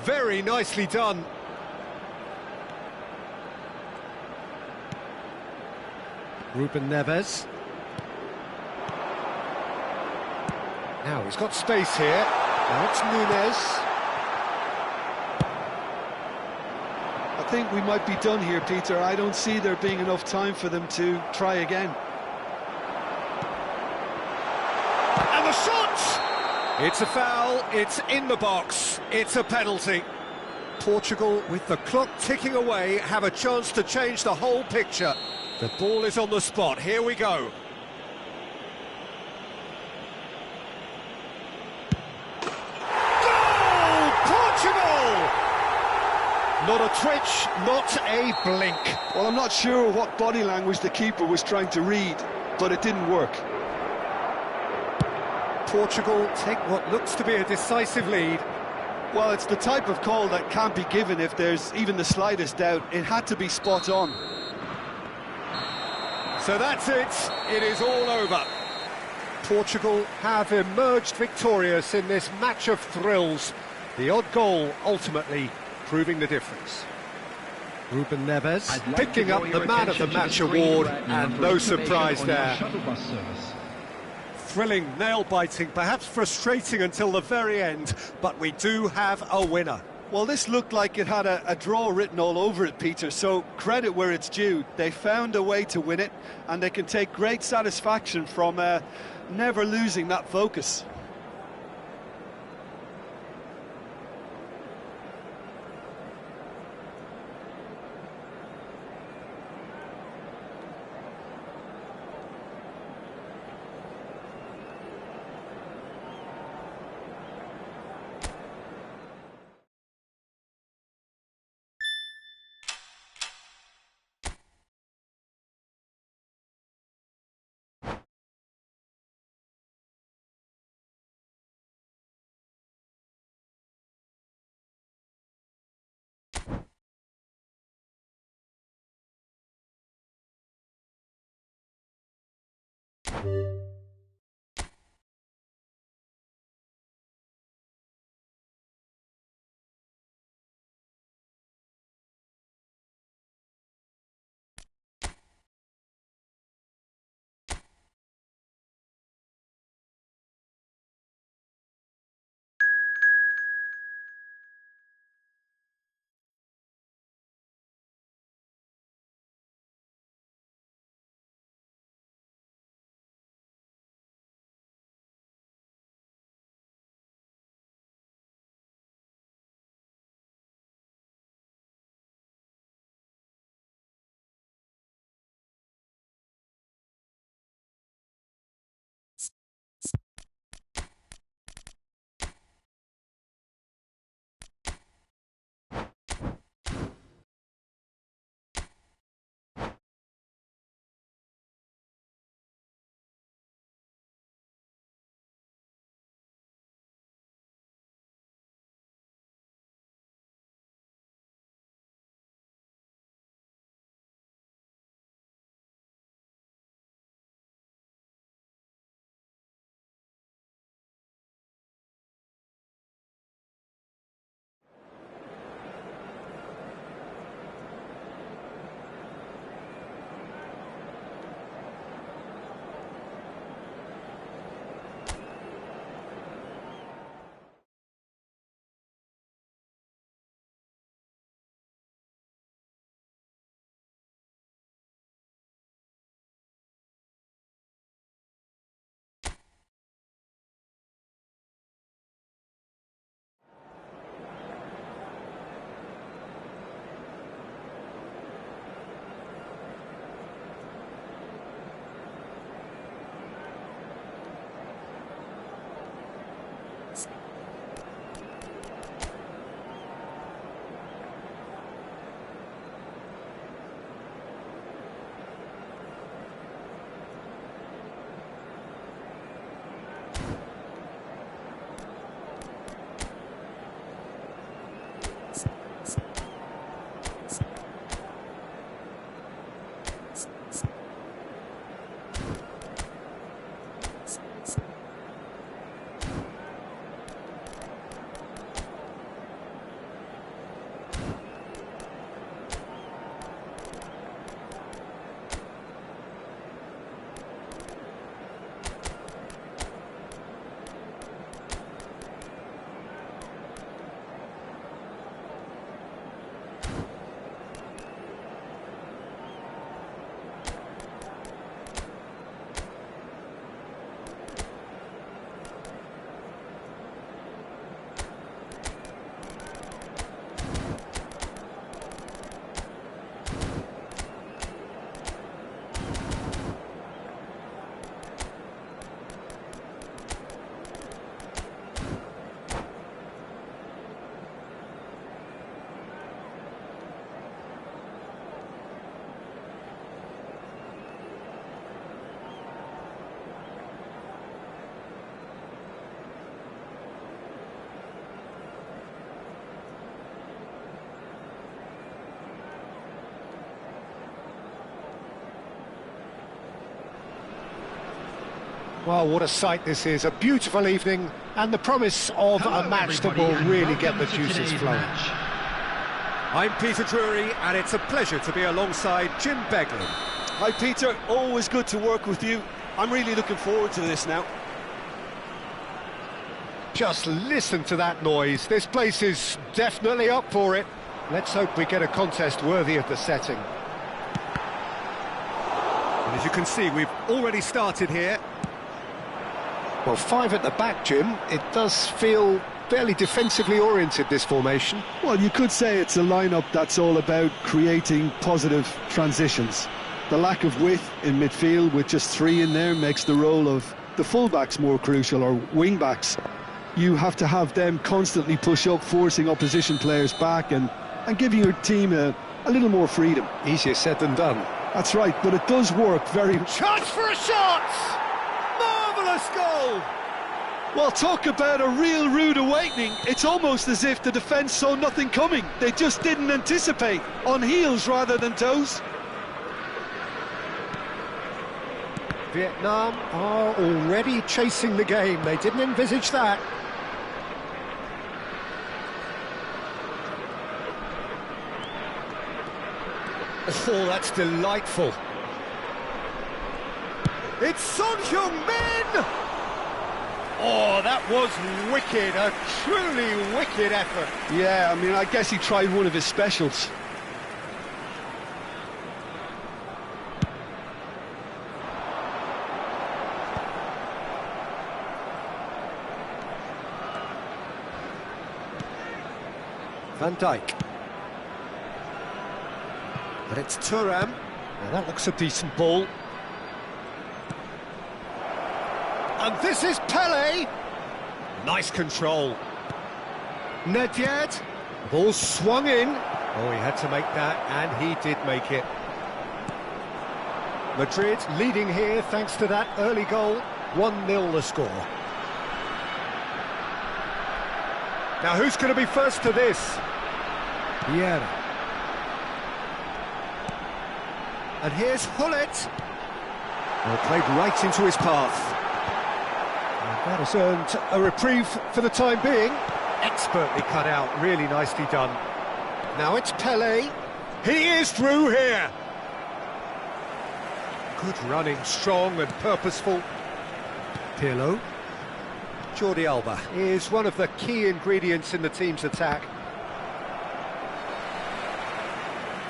Very nicely done. Ruben Neves. Now he's got space here. Now it's Nunes. I think we might be done here, Peter. I don't see there being enough time for them to try again. And the shot! It's a foul, it's in the box, it's a penalty. Portugal, with the clock ticking away, have a chance to change the whole picture. The ball is on the spot, here we go. Goal! Portugal! Not a twitch, not a blink. Well, I'm not sure what body language the keeper was trying to read, but it didn't work. Portugal take what looks to be a decisive lead. Well, it's the type of call that can't be given if there's even the slightest doubt. It had to be spot on. So that's it, it is all over. Portugal have emerged victorious in this match of thrills. The odd goal ultimately proving the difference. Ruben Neves I'd like picking to up draw the your Man of the attention to Match screen award, now and for no information surprise on your there. shuttle bus service. Thrilling, nail-biting, perhaps frustrating until the very end, but we do have a winner. Well, this looked like it had a draw written all over it, Peter, so credit where it's due. They found a way to win it, and they can take great satisfaction from never losing that focus. Well, what a sight this is, a beautiful evening, and the promise of Hello, a match that everybody, will and really get welcome the to juices today's flowing. match. I'm Peter Drury, and it's a pleasure to be alongside Jim Begley. Hi Peter, always good to work with you. I'm really looking forward to this now. Just listen to that noise. This place is definitely up for it. Let's hope we get a contest worthy of the setting. And as you can see, we've already started here. Well, 5 at the back, Jim. It does feel fairly defensively oriented, this formation. Well, you could say it's a lineup that's all about creating positive transitions. The lack of width in midfield with just 3 in there makes the role of the fullbacks more crucial, or wing-backs. You have to have them constantly push up, forcing opposition players back and giving your team a little more freedom. Easier said than done. That's right, but it does work very... Chance for a shot! Marvellous goal! Well, talk about a real rude awakening. It's almost as if the defence saw nothing coming. They just didn't anticipate. On heels rather than toes. Vietnam are already chasing the game. They didn't envisage that. Oh, that's delightful. It's Son Heung-min! Oh, that was wicked, a truly wicked effort. Yeah, I mean, I guess he tried one of his specials. Van Dijk. But it's Thuram. Now that looks a decent ball. And this is Pele. Nice control. Nedved. Ball swung in. Oh, he had to make that, and he did make it. Madrid leading here thanks to that early goal. 1-0 the score. Now who's going to be first to this? Vieira. And here's Hullet. Well, played right into his path. And that has earned a reprieve for the time being. Expertly cut out, really nicely done. Now it's Pele. He is through here. Good running, strong and purposeful. Pirlo. Jordi Alba is one of the key ingredients in the team's attack.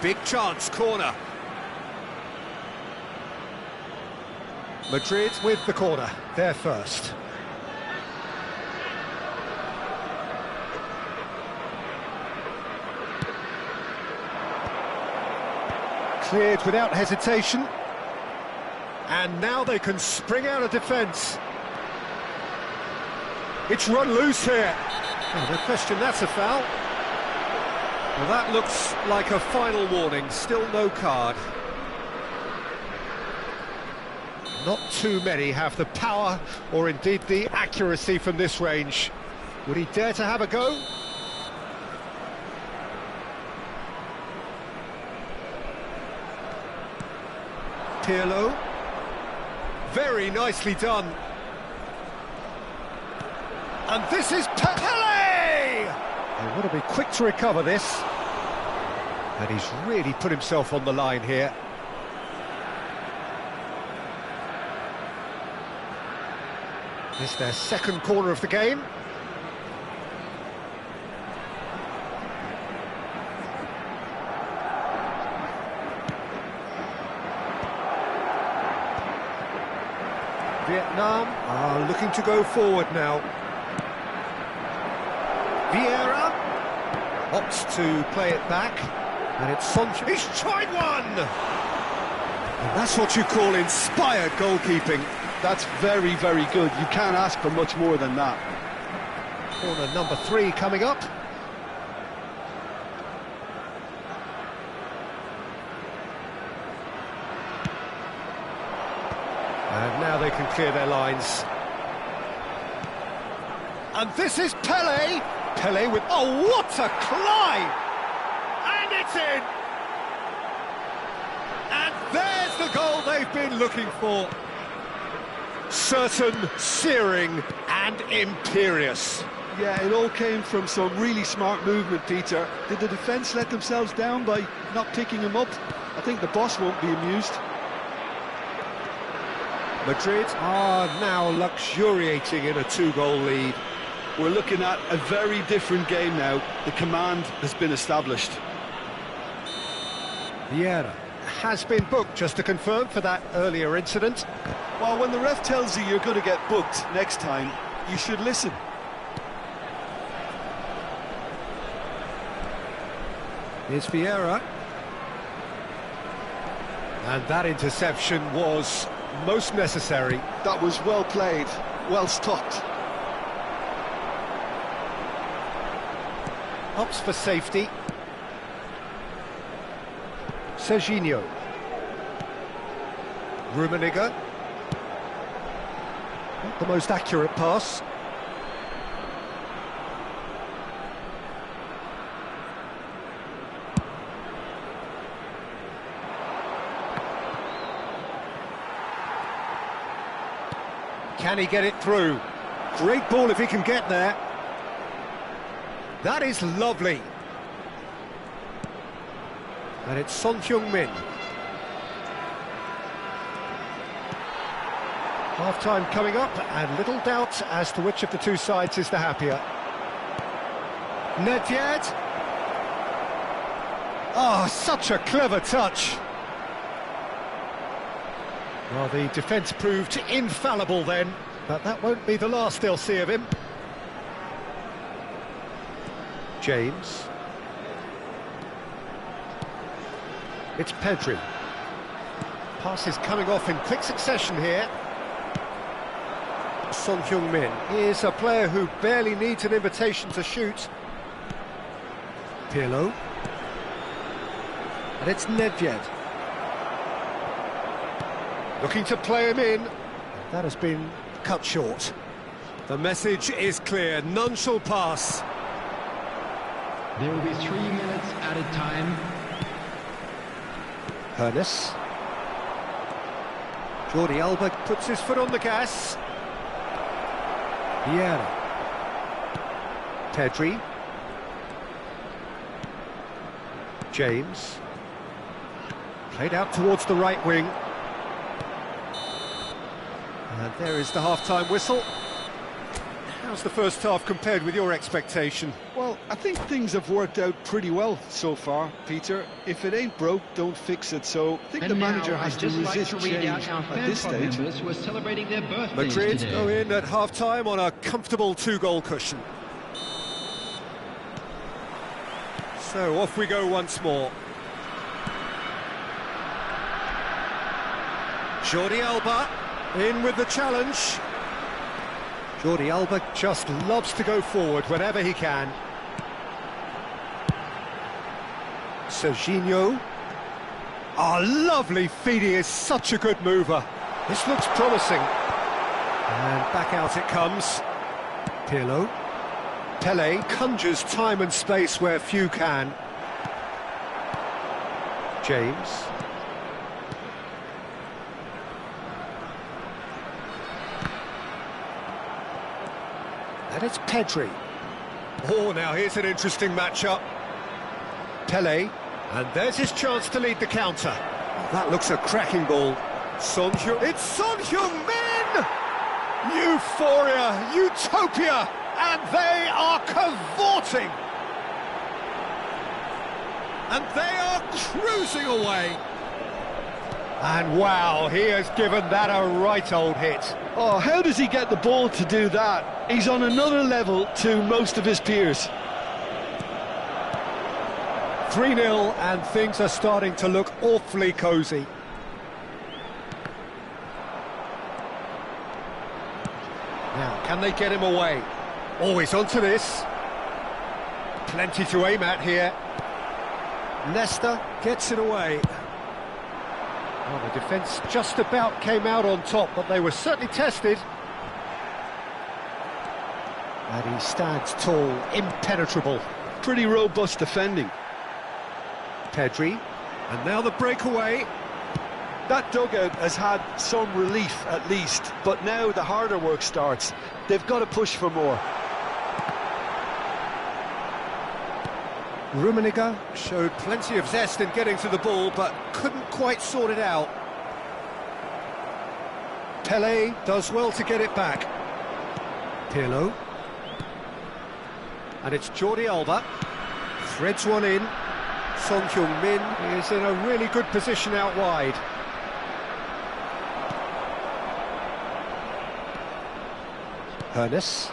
Big chance, corner. Madrid with the corner, they're first. Cleared without hesitation. And now they can spring out of defence. It's run loose here. Oh, no question, that's a foul. Well, that looks like a final warning, still no card. Not too many have the power or indeed the accuracy from this range. Would he dare to have a go? Pirlo. Very nicely done. And this is Pele! They want to be quick to recover this. And he's really put himself on the line here. This is their second corner of the game. Vietnam are looking to go forward now. Vieira opts to play it back, and it's Sancho. He's tried one! And that's what you call inspired goalkeeping. That's very, very good. You can't ask for much more than that. Corner number 3 coming up. And now they can clear their lines. And this is Pele. Pele with... Oh, what a climb! And it's in! And there's the goal they've been looking for. Certain, searing and imperious. Yeah, it all came from some really smart movement, Peter. Did the defence let themselves down by not picking him up? I think the boss won't be amused. Madrid are now luxuriating in a 2-goal lead. We're looking at a very different game now. The command has been established. Vieira has been booked, just to confirm, for that earlier incident. Well, when the ref tells you you're going to get booked next time, you should listen. Here's Vieira. And that interception was most necessary. That was well played, well stopped. Opts for safety. Serginho. Rummenigge. Not the most accurate pass. Can he get it through? Great ball if he can get there. That is lovely. And it's Son Heung-min. Half-time coming up, and little doubt as to which of the two sides is the happier. Nedved. Oh, such a clever touch. Well, the defence proved infallible then, but that won't be the last they'll see of him. James. It's Pedri. Pass is coming off in quick succession here. Son Heung-min is a player who barely needs an invitation to shoot. Pirlo. And it's Nedved. Looking to play him in. That has been cut short. The message is clear, none shall pass. There will be 3 minutes added time. Hernes. Jordi Alba puts his foot on the gas. Vieira. Pedri. James. Played out towards the right wing. And there is the half-time whistle. How's the first half compared with your expectation? Well, I think things have worked out pretty well so far, Peter. If it ain't broke, don't fix it. So I think the manager has to resist change at this stage. Who are celebrating their birthdays Madrid today. go in at half-time on a comfortable 2-goal cushion. So off we go once more. Jordi Alba in with the challenge. Jordi Alba just loves to go forward whenever he can. Serginho. Oh, lovely feed, he is such a good mover. This looks promising. And back out it comes. Pirlo. Pele conjures time and space where few can. James. And it's Pedri. Oh, now here's an interesting matchup. Pele, and there's his chance to lead the counter. Oh, that looks a cracking ball. Son Heung... It's Son Heung-min! Euphoria, utopia, and they are cavorting. And they are cruising away. And wow, he has given that a right old hit. Oh, how does he get the ball to do that? He's on another level to most of his peers. 3-0, and things are starting to look awfully cosy. Now, can they get him away? Always onto this. Plenty to aim at here. Nesta gets it away. Well, the defence just about came out on top, but they were certainly tested. And he stands tall, impenetrable. Pretty robust defending. Pedri, and now the breakaway. That dugout has had some relief at least, but now the harder work starts. They've got to push for more. Rummenigge showed plenty of zest in getting to the ball, but couldn't quite sort it out. Pele does well to get it back. Pirlo. And it's Jordi Alba. Threads one in. Son Heung-min is in a really good position out wide. Hernes.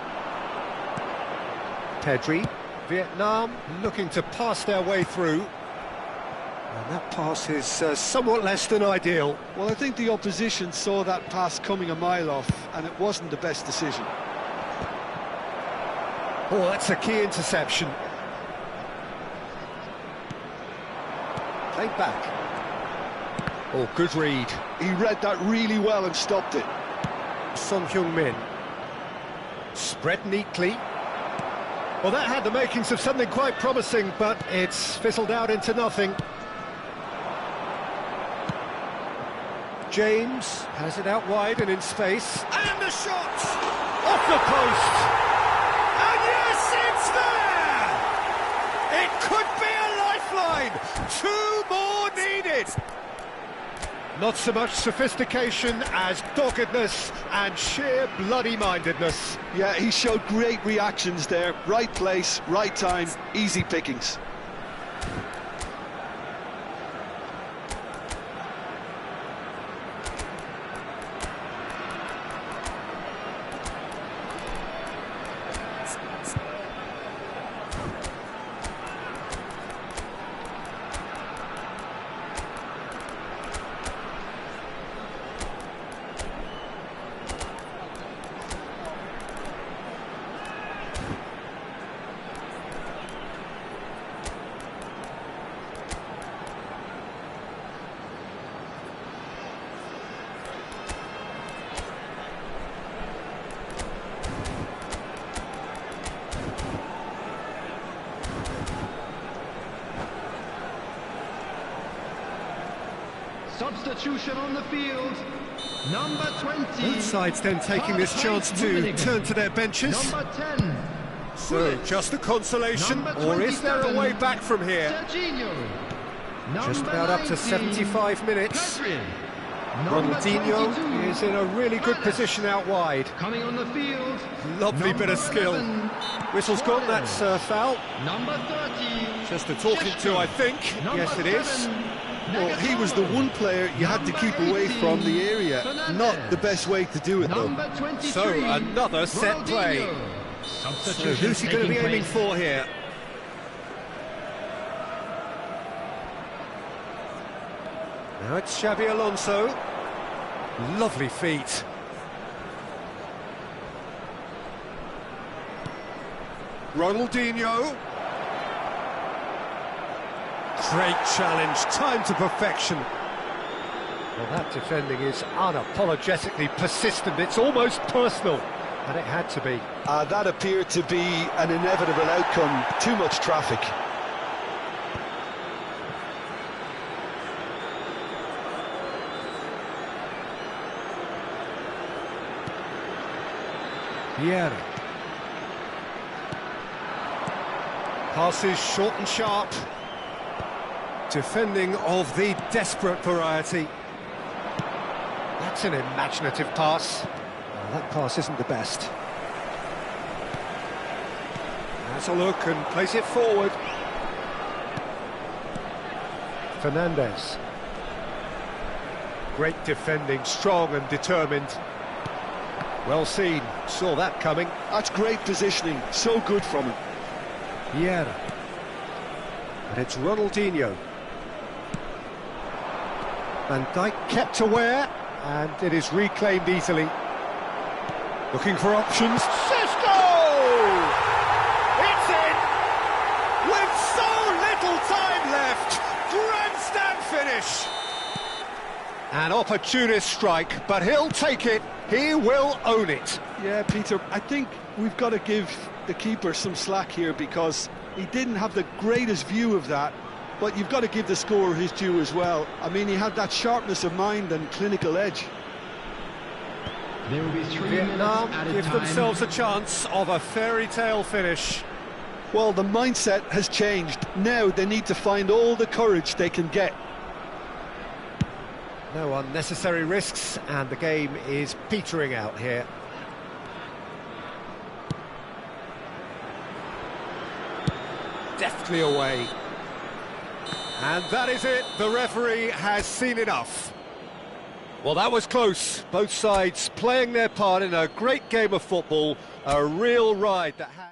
Pedri. Vietnam looking to pass their way through. And that pass is somewhat less than ideal. Well, I think the opposition saw that pass coming a mile off, and it wasn't the best decision. Oh, that's a key interception. Played back. Oh, good read. He read that really well and stopped it. Son Heung-min. Spread neatly. Well, that had the makings of something quite promising, but it's fizzled out into nothing. James has it out wide and in space. And a shot! Off the post! And yes, it's there! It could be a lifeline! 2 more needed! Not so much sophistication as doggedness and sheer bloody-mindedness. Yeah, he showed great reactions there. Right place, right time, easy pickings. Substitution on the field, number 20. Both sides then taking this chance to turn to their benches. Number 10. So, just a consolation, or is there a way back from here? Just about up to 75 minutes. Ronaldinho is in a really good position out wide. Coming on the field. Lovely bit of skill. Whistle's gone, that's foul. Number 30. Just a talking to, I think. Yes, it is. Well, he was the one player you had to keep away from the area. Not the best way to do it, though. So, another set play. So, who's he going to be aiming for here? Now it's Xabi Alonso. Lovely feet. Ronaldinho. Great challenge, time to perfection. Well, that defending is unapologetically persistent, it's almost personal, and it had to be. That appeared to be an inevitable outcome, too much traffic. Giai. Passes short and sharp. Defending of the desperate variety. That's an imaginative pass. Well, that pass isn't the best. Has a look and plays it forward. Fernandes. Great defending, strong and determined. Well seen, saw that coming. That's great positioning, so good from him. Giai. And it's Ronaldinho. Van Dijk kept aware, and it is reclaimed easily. Looking for options. Cisco! It's in! With so little time left! Grandstand finish! An opportunist strike, but he'll take it. He will own it. Yeah, Peter, I think we've got to give the keeper some slack here because he didn't have the greatest view of that. But you've got to give the scorer his due as well. I mean, he had that sharpness of mind and clinical edge. There will be 3 Vietnam minutes added give time. themselves a chance of a fairy tale finish. Well, the mindset has changed. Now they need to find all the courage they can get. No unnecessary risks, and the game is petering out here. Deftly away. And that is it. The referee has seen enough. Well, that was close. Both sides playing their part in a great game of football. A real ride that had...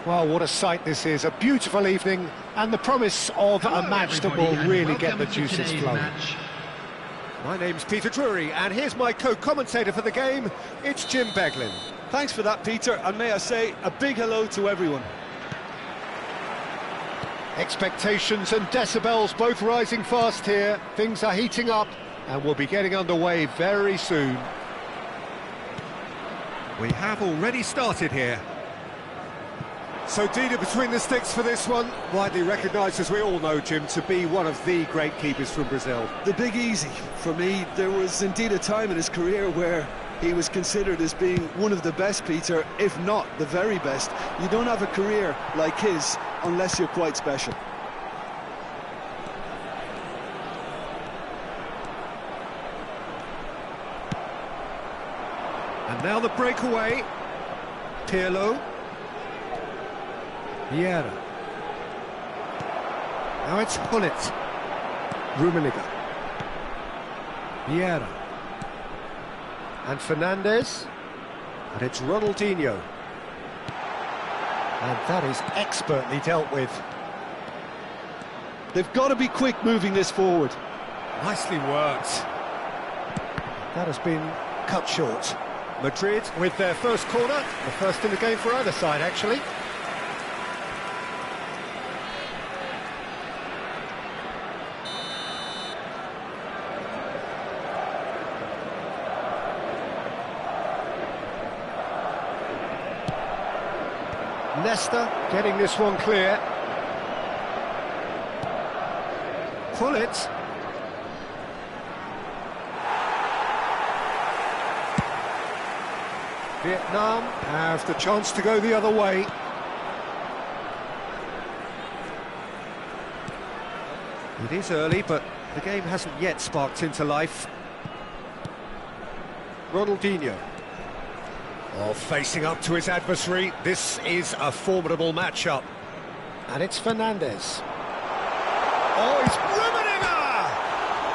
Well, what a sight this is. A beautiful evening and the promise of a match that will really get the juices flowing. My name's Peter Drury, and here's my co-commentator for the game. It's Jim Beglin. Thanks for that, Peter, and may I say a big hello to everyone. Expectations and decibels both rising fast here. Things are heating up and we'll be getting underway very soon. We have already started here. So Dida between the sticks for this one, widely recognised, as we all know, Jim, to be one of the great keepers from Brazil. The Big Easy. For me, there was indeed a time in his career where he was considered as being one of the best, Peter, if not the very best. You don't have a career like his unless you're quite special. And now the breakaway. Pirlo. Vieira. Now it's Hullet. Rummenigge. Vieira. And Fernandes. And it's Ronaldinho. And that is expertly dealt with. They've got to be quick moving this forward. Nicely worked. That has been cut short. Madrid with their first corner. The first in the game for either side, actually. Nesta getting this one clear. pull it. Vietnam have the chance to go the other way. It is early, but the game hasn't yet sparked into life. Ronaldinho. Oh, facing up to his adversary. This is a formidable matchup. And it's Fernandes. Oh, he's riveting her!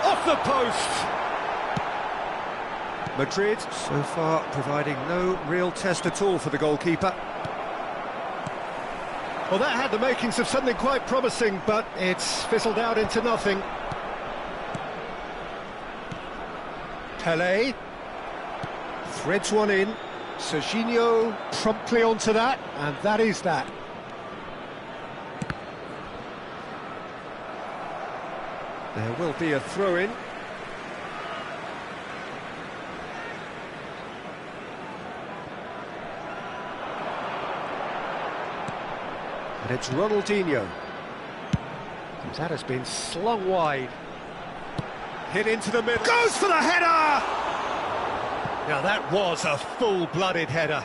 Off the post! Madrid, so far, providing no real test at all for the goalkeeper. Well, that had the makings of something quite promising, but it's fizzled out into nothing. Pelé threads one in. Serginho promptly onto that, and that is that. There will be a throw-in. And it's Ronaldinho. That has been slung wide. Hit into the middle. Goes for the header! Now that was a full-blooded header.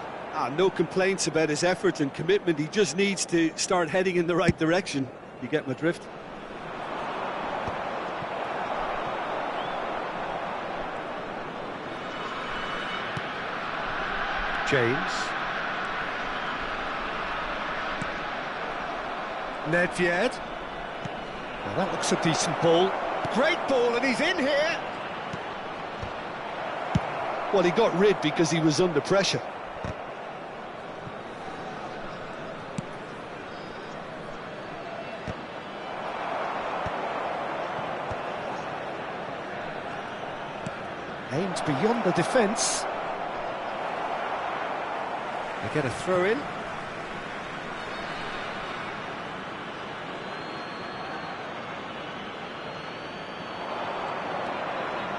No complaints about his effort and commitment. He just needs to start heading in the right direction. You get my drift? James. Nedved. Now that looks a decent ball. Great ball, and he's in here. Well, he got rid because he was under pressure. Aimed beyond the defence. They get a throw-in.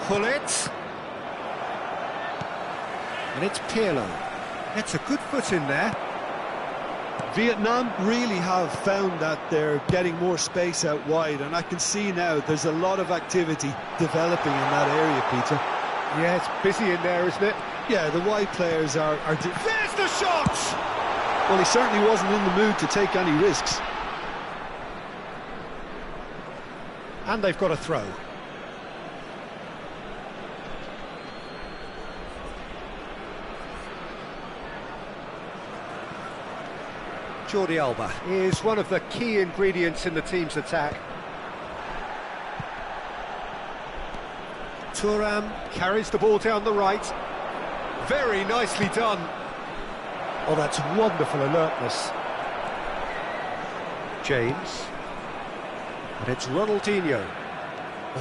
Pull it. And it's Pirlo. Gets a good foot in there. Vietnam really have found that they're getting more space out wide, and I can see now there's a lot of activity developing in that area, Peter. Yeah, it's busy in there, isn't it? Yeah, the wide players are... There's the shot! Well, he certainly wasn't in the mood to take any risks. And they've got a throw. Jordi Alba is one of the key ingredients in the team's attack. Thuram carries the ball down the right. Very nicely done. Oh, that's wonderful alertness. James. And it's Ronaldinho.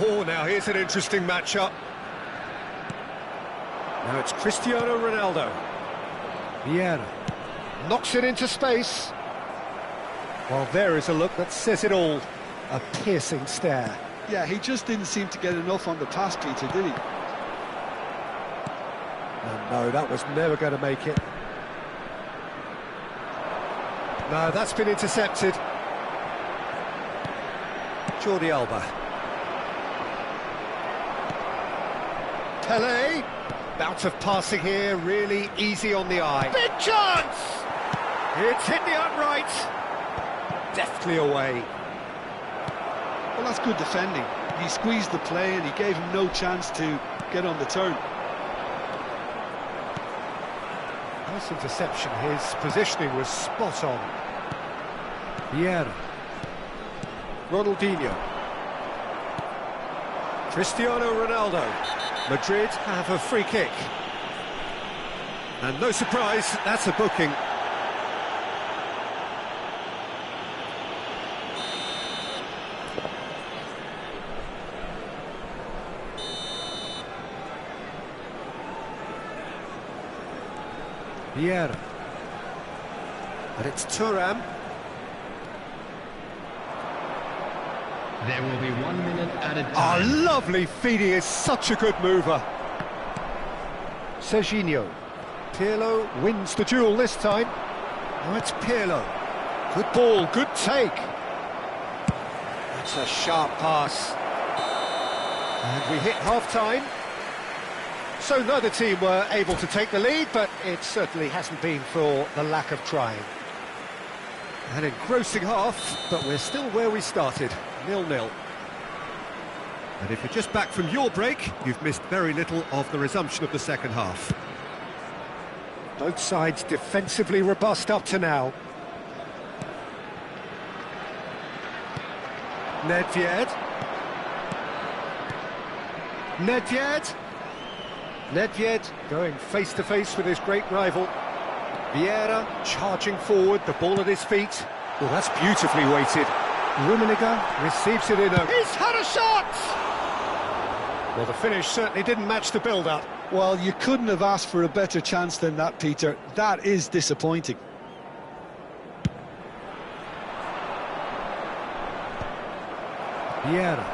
Oh, now here's an interesting matchup. Now it's Cristiano Ronaldo. Vieira knocks it into space. Well, there is a look that says it all. A piercing stare. Yeah, he just didn't seem to get enough on the pass, Peter, did he? No, that was never going to make it. No, that's been intercepted. Jordi Alba. Pelé. Bout of passing here, really easy on the eye. Big chance! It's hit the upright. Deftly away. Well, that's good defending. He squeezed the play and he gave him no chance to get on the turn. Nice interception. His positioning was spot on. Vieira. Ronaldinho. Cristiano Ronaldo. Madrid have a free kick. And no surprise, that's a booking. Vieira. And it's Thuram. There will be 1 minute at a Oh, time. lovely feeding, is such a good mover. Serginho. Pirlo wins the duel this time. Now it's Pirlo. Good ball, good take. That's a sharp pass. And we hit half-time. So neither team were able to take the lead, but it certainly hasn't been for the lack of trying. An engrossing half, but we're still where we started, 0-0. And if you're just back from your break, you've missed very little of the resumption of the second half. Both sides defensively robust up to now. Nedved. Nedved going face-to-face with his great rival. Vieira charging forward, the ball at his feet. Well, that's beautifully weighted. Rummenigge receives it in a... He's had a shot! Well, the finish certainly didn't match the build-up. Well, you couldn't have asked for a better chance than that, Peter. That is disappointing. Vieira.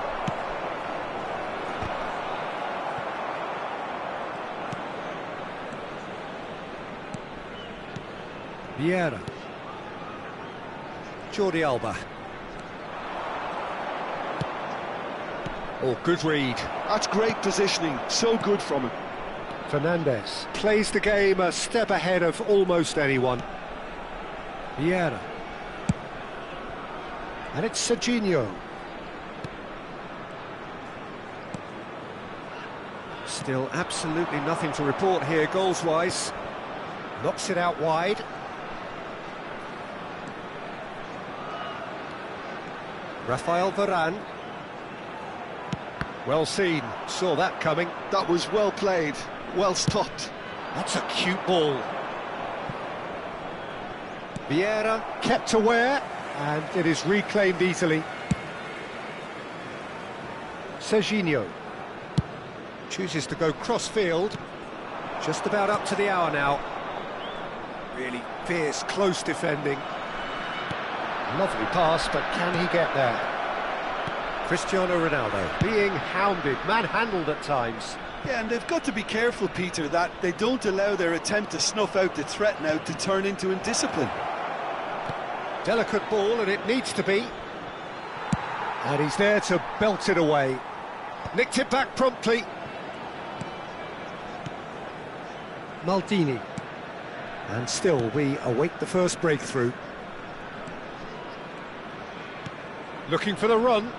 Vieira. Jordi Alba. Oh, good read. That's great positioning, so good from him. Fernandes plays the game a step ahead of almost anyone. Vieira. And it's Serginho. Still absolutely nothing to report here goals-wise. Knocks it out wide. Rafael Varane. Well seen, saw that coming. That was well played, well stopped. That's a cute ball. Vieira kept aware, and it is reclaimed easily. Serginho chooses to go cross-field, just about up to the hour now. Really fierce, close defending. Lovely pass, but can he get there? Cristiano Ronaldo being hounded, manhandled at times. Yeah, and they've got to be careful, Peter, that they don't allow their attempt to snuff out the threat now to turn into indiscipline. Delicate ball, and it needs to be. And he's there to belt it away. Nicked it back promptly. Maldini. And still, we await the first breakthrough. Looking for the run.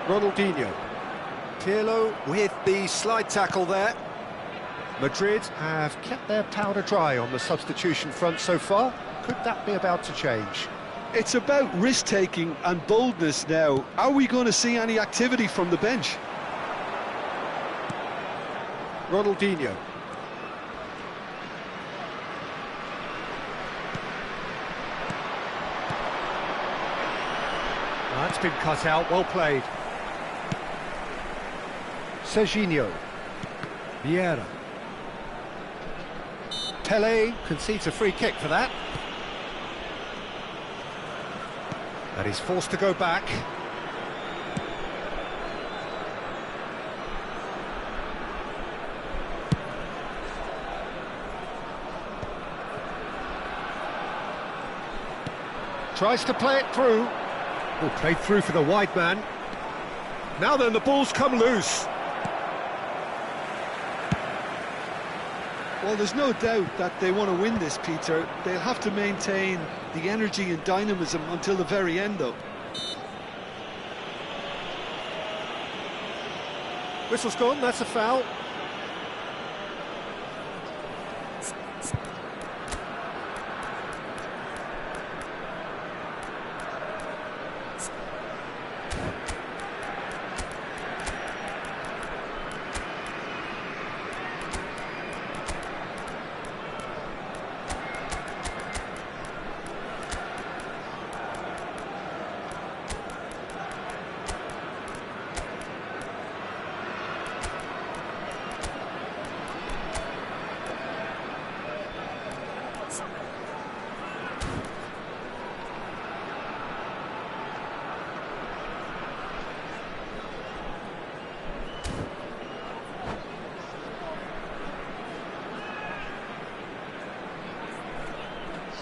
Ronaldinho. Pirlo with the slide tackle there. Madrid have kept their powder dry on the substitution front so far. Could that be about to change? It's about risk-taking and boldness now. Are we going to see any activity from the bench? Ronaldinho. That's been cut out, well played. Serginho. Vieira. Pelé concedes a free kick for that. And he's forced to go back. Tries to play it through. Oh, played through for the wide man. Now then, the ball's come loose. Well, there's no doubt that they want to win this, Peter. They'll have to maintain the energy and dynamism until the very end, though. Whistle's gone, that's a foul.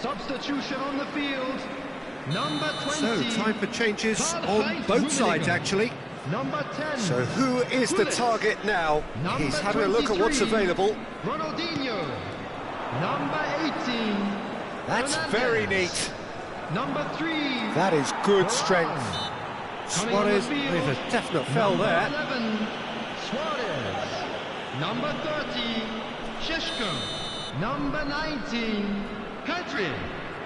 Substitution on the field. Number 20. So, time for changes Carl on Heinz both Rummenigge. sides, actually. Number 10. So, who is the Gullit. target now? Number He's having a look at what's 23, available. Ronaldinho. Number 18. That's Hernandez. very neat. Number 3. That is good Varane. strength. Coming on the Suarez field, with a definite fell number there. 11, Suarez. Number 30, Sheshko. Number 19, Pedri.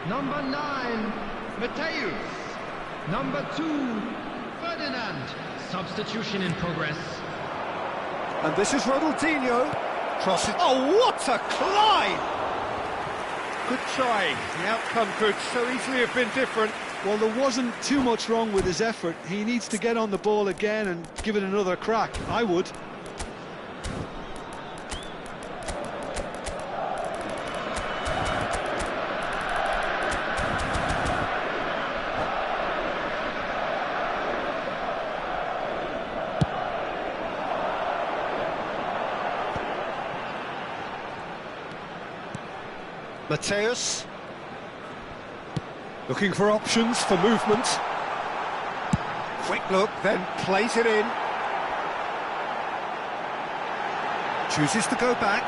Number 9, Mateus. Number 2, Ferdinand. Substitution in progress. And this is Ronaldinho. Crosses. Oh, what a climb! Good try. The outcome could so easily have been different. Well, there wasn't too much wrong with his effort. He needs to get on the ball again and give it another crack. I would. Mateus. Looking for options for movement. Quick look, then plays it in. Chooses to go back.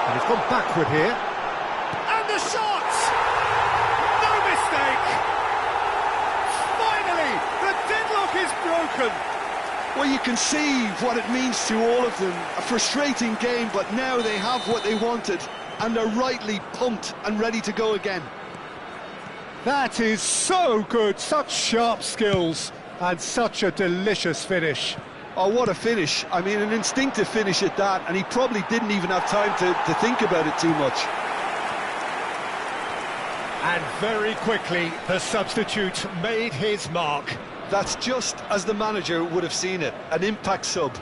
And he's gone backward here. And the shot! No mistake! Finally, the deadlock is broken. Well, you can see what it means to all of them. A frustrating game, but now they have what they wanted. And they're rightly pumped and ready to go again. That is so good, such sharp skills, and such a delicious finish. Oh, what a finish. I mean, an instinctive finish at that, and he probably didn't even have time to think about it too much. And very quickly, the substitute made his mark. That's just as the manager would have seen it, an impact sub.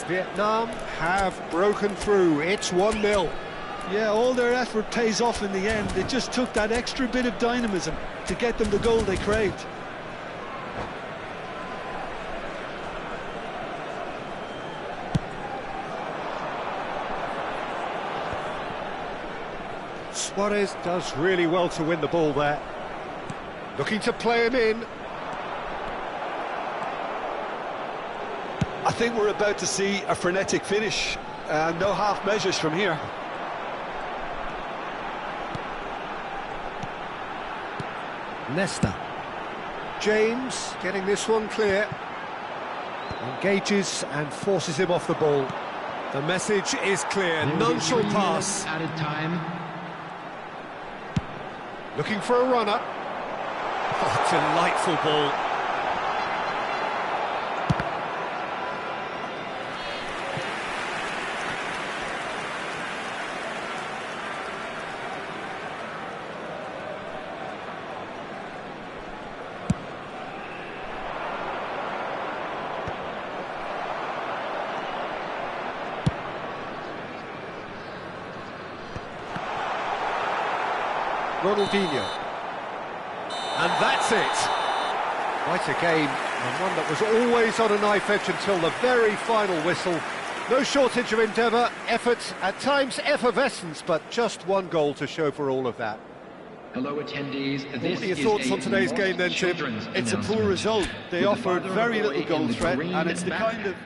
Vietnam have broken through, it's 1-0. Yeah, all their effort pays off in the end. It just took that extra bit of dynamism to get them the goal they craved. Suarez does really well to win the ball there. Looking to play him in. I think we're about to see a frenetic finish. No half measures from here. Nesta. James getting this one clear. Engages and forces him off the ball. The message is clear, none shall pass. Added time. Looking for a runner. Oh, delightful ball. Ronaldinho. And that's it. Quite a game, and one that was always on a knife edge until the very final whistle. No shortage of endeavour, effort, at times effervescence, but just one goal to show for all of that. Hello, attendees. This What are your is thoughts a on today's North game then, Tim? Children's It's a poor announcement. result. They With the offered father of very the boy little goal in the threat, green and it's the kind backpack. of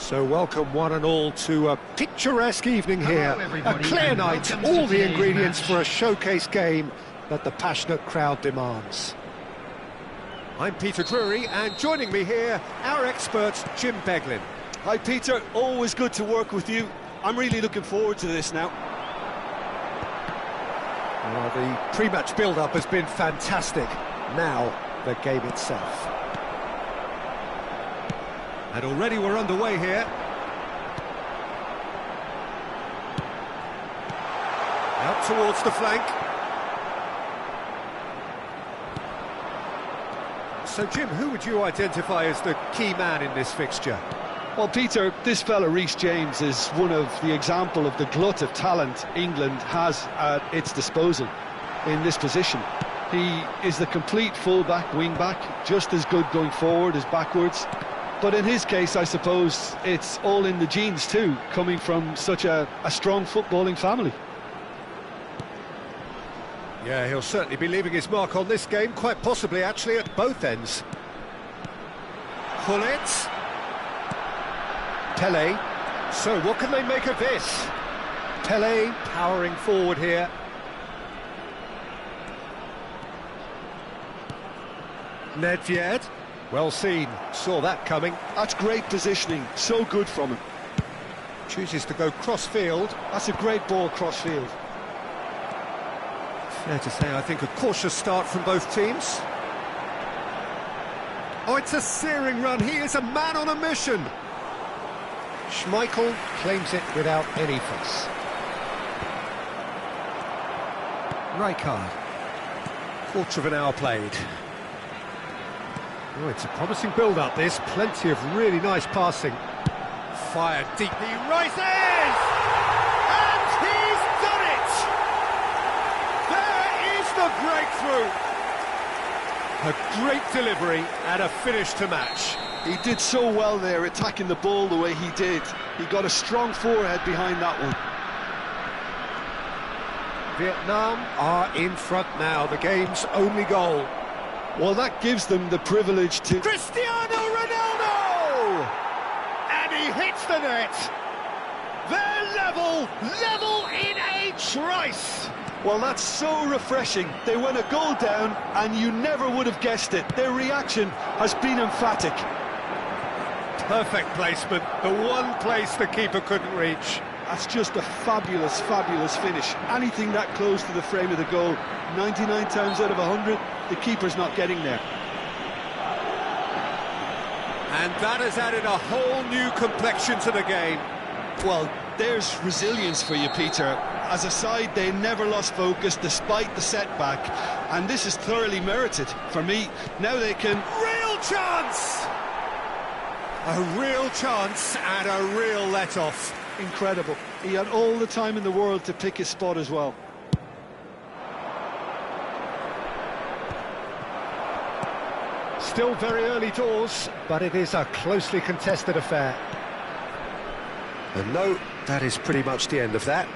So welcome one and all to a picturesque evening here. Hello, A everybody, clear and night, welcome to all the today's ingredients match. for a showcase game that the passionate crowd demands. I'm Peter Drury, and joining me here, our expert, Jim Beglin. Hi Peter, always good to work with you. I'm really looking forward to this now. Well, the pre-match build-up has been fantastic. Now, the game itself. And already we're underway here. Out towards the flank. So, Jim, who would you identify as the key man in this fixture? Well, Peter, this fella Reece James is one of the example of the glut of talent England has at its disposal in this position. He is the complete full-back, wing-back, just as good going forward as backwards. But in his case, I suppose, it's all in the genes too, coming from such a strong footballing family. Yeah, he'll certainly be leaving his mark on this game, quite possibly actually at both ends. Hullet. Pele. So what can they make of this? Pele powering forward here. Nedved. Well seen, saw that coming. That's great positioning, so good from him. Chooses to go cross-field. That's a great ball cross-field. Fair to say, I think a cautious start from both teams. Oh, it's a searing run. He is a man on a mission. Schmeichel claims it without any fuss. Rijkaard. Quarter of an hour played. Oh, it's a promising build-up, this. Plenty of really nice passing. Fired deep. He rises! And he's done it! There is the breakthrough! A great delivery and a finish to match. He did so well there, attacking the ball the way he did. He got a strong forehead behind that one. Vietnam are in front now, the game's only goal. Well, that gives them the privilege to... Cristiano Ronaldo! And he hits the net. They're level in a trice. Well, that's so refreshing. They went a goal down, and you never would have guessed it. Their reaction has been emphatic. Perfect placement, the one place the keeper couldn't reach. That's just a fabulous, fabulous finish. Anything that close to the frame of the goal, 99 times out of 100, the keeper's not getting there. And that has added a whole new complexion to the game. Well, there's resilience for you, Peter. As a side, they never lost focus despite the setback, and this is thoroughly merited. For me, now they can... Real chance! A real chance and a real let-off. Incredible. He had all the time in the world to pick his spot as well. Still very early doors, but it is a closely contested affair. And no, that is pretty much the end of that.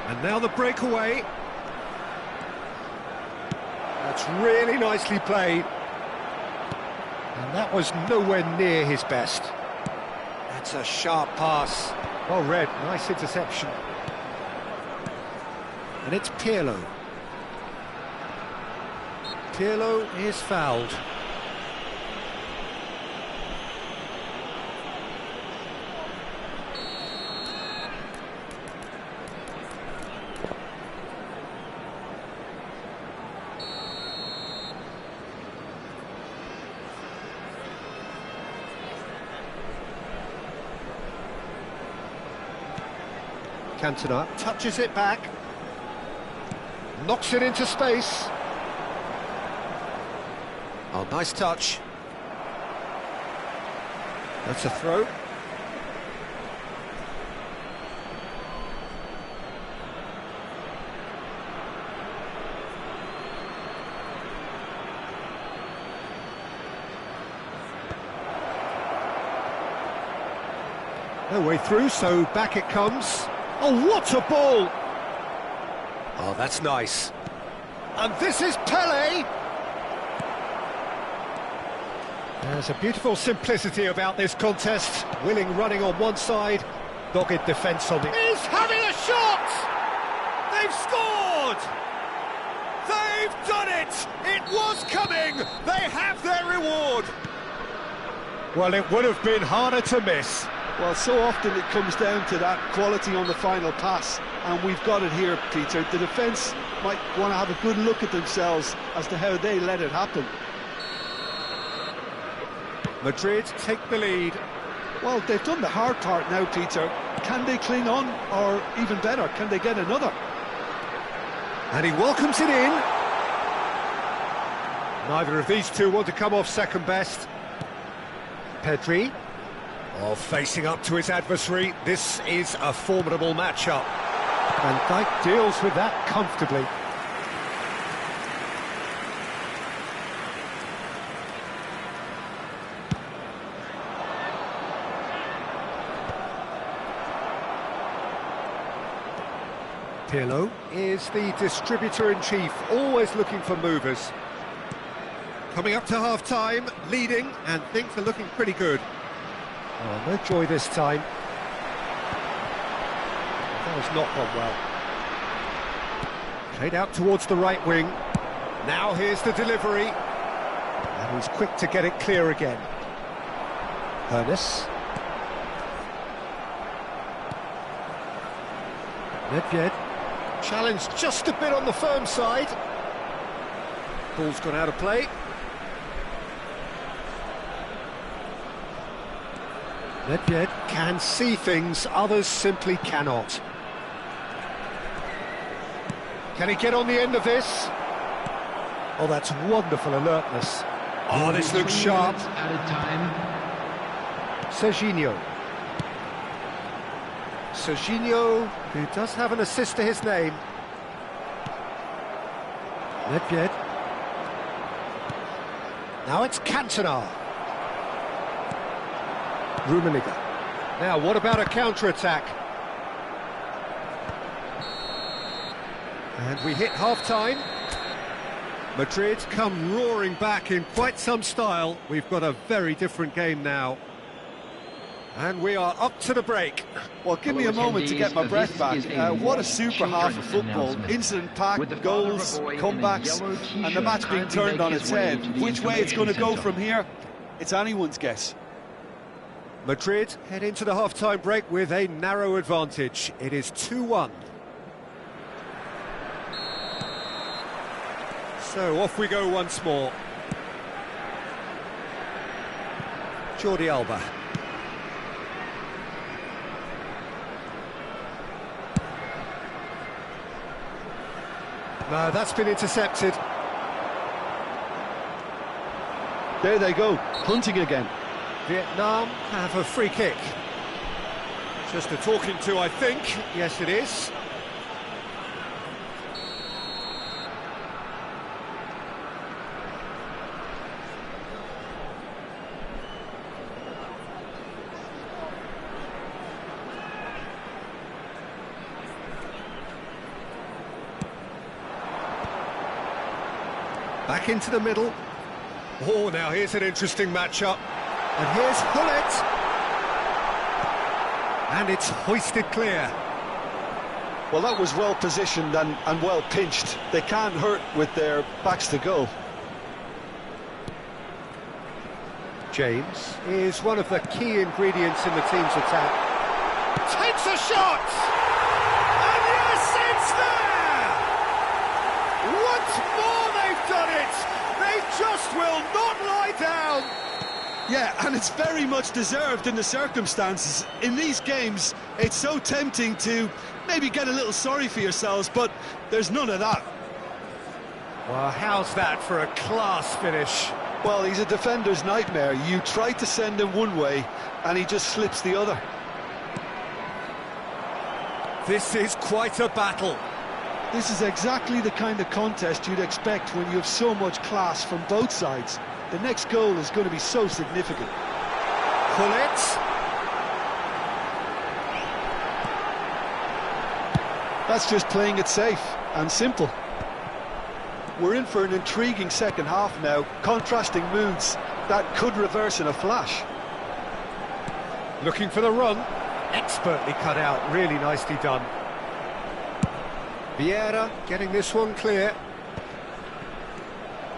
And now the breakaway. That's really nicely played. And that was nowhere near his best. That's a sharp pass. Well read, nice interception. And it's Pirlo. Pirlo is fouled. Cantona touches it back, knocks it into space. Oh, nice touch. That's a throw. No way through, so back it comes. Oh, what a ball! Oh, that's nice. And this is Pele! There's a beautiful simplicity about this contest. Willing running on one side, dogged defence on the... He's having a shot! They've scored! They've done it! It was coming! They have their reward! Well, it would have been harder to miss. Well, so often it comes down to that quality on the final pass, and we've got it here, Peter. The defence might want to have a good look at themselves as to how they let it happen. Madrid take the lead. Well, they've done the hard part now, Peter. Can they cling on, or even better, can they get another? And he welcomes it in. Neither of these two want to come off second best. Pedri, facing up to his adversary. This is a formidable matchup. And Giai deals with that comfortably. Pirlo is the distributor-in-chief, always looking for movers. Coming up to half-time, leading, and things are looking pretty good. Oh, no joy this time. That has not gone well. Played out towards the right wing. Now here's the delivery. And he's quick to get it clear again. Ernest. Nedved. Challenged just a bit on the firm side. Ball's gone out of play. Nedved can see things others simply cannot. Can he get on the end of this? Oh, that's wonderful alertness. Oh, this looks sharp. Added time. Serginho. Serginho, who does have an assist to his name. Nedved. Now it's Cantona. Rummenigge. Now, what about a counter-attack? And we hit half-time. Madrid come roaring back in quite some style. We've got a very different game now. And we are up to the break. Well, give me a moment to get my breath back. What a super half of football. Incident-packed, goals, comebacks, and the match being turned on its head. Which way it's going to go from here, it's anyone's guess. Madrid head into the half-time break with a narrow advantage. It is 2-1. So off we go once more. Jordi Alba. No, that's been intercepted. There they go, hunting again. Vietnam have a free kick. Just a talking to, I think. Yes, it is. Back into the middle. Oh, now here's an interesting matchup. And here's Hullet. And it's hoisted clear. Well, that was well positioned and well pinched. They can't hurt with their backs to goal. James is one of the key ingredients in the team's attack. Takes a shot! And yes, it's there! Once more they've done it! They just will not lie down! Yeah, and it's very much deserved in the circumstances. In these games, it's so tempting to maybe get a little sorry for yourselves, but there's none of that. Well, how's that for a class finish? Well, he's a defender's nightmare. You try to send him one way, and he just slips the other. This is quite a battle. This is exactly the kind of contest you'd expect when you have so much class from both sides. The next goal is going to be so significant. Hullet. That's just playing it safe and simple. We're in for an intriguing second half now, contrasting moods. that could reverse in a flash. Looking for the run. Expertly cut out, really nicely done. Vieira getting this one clear.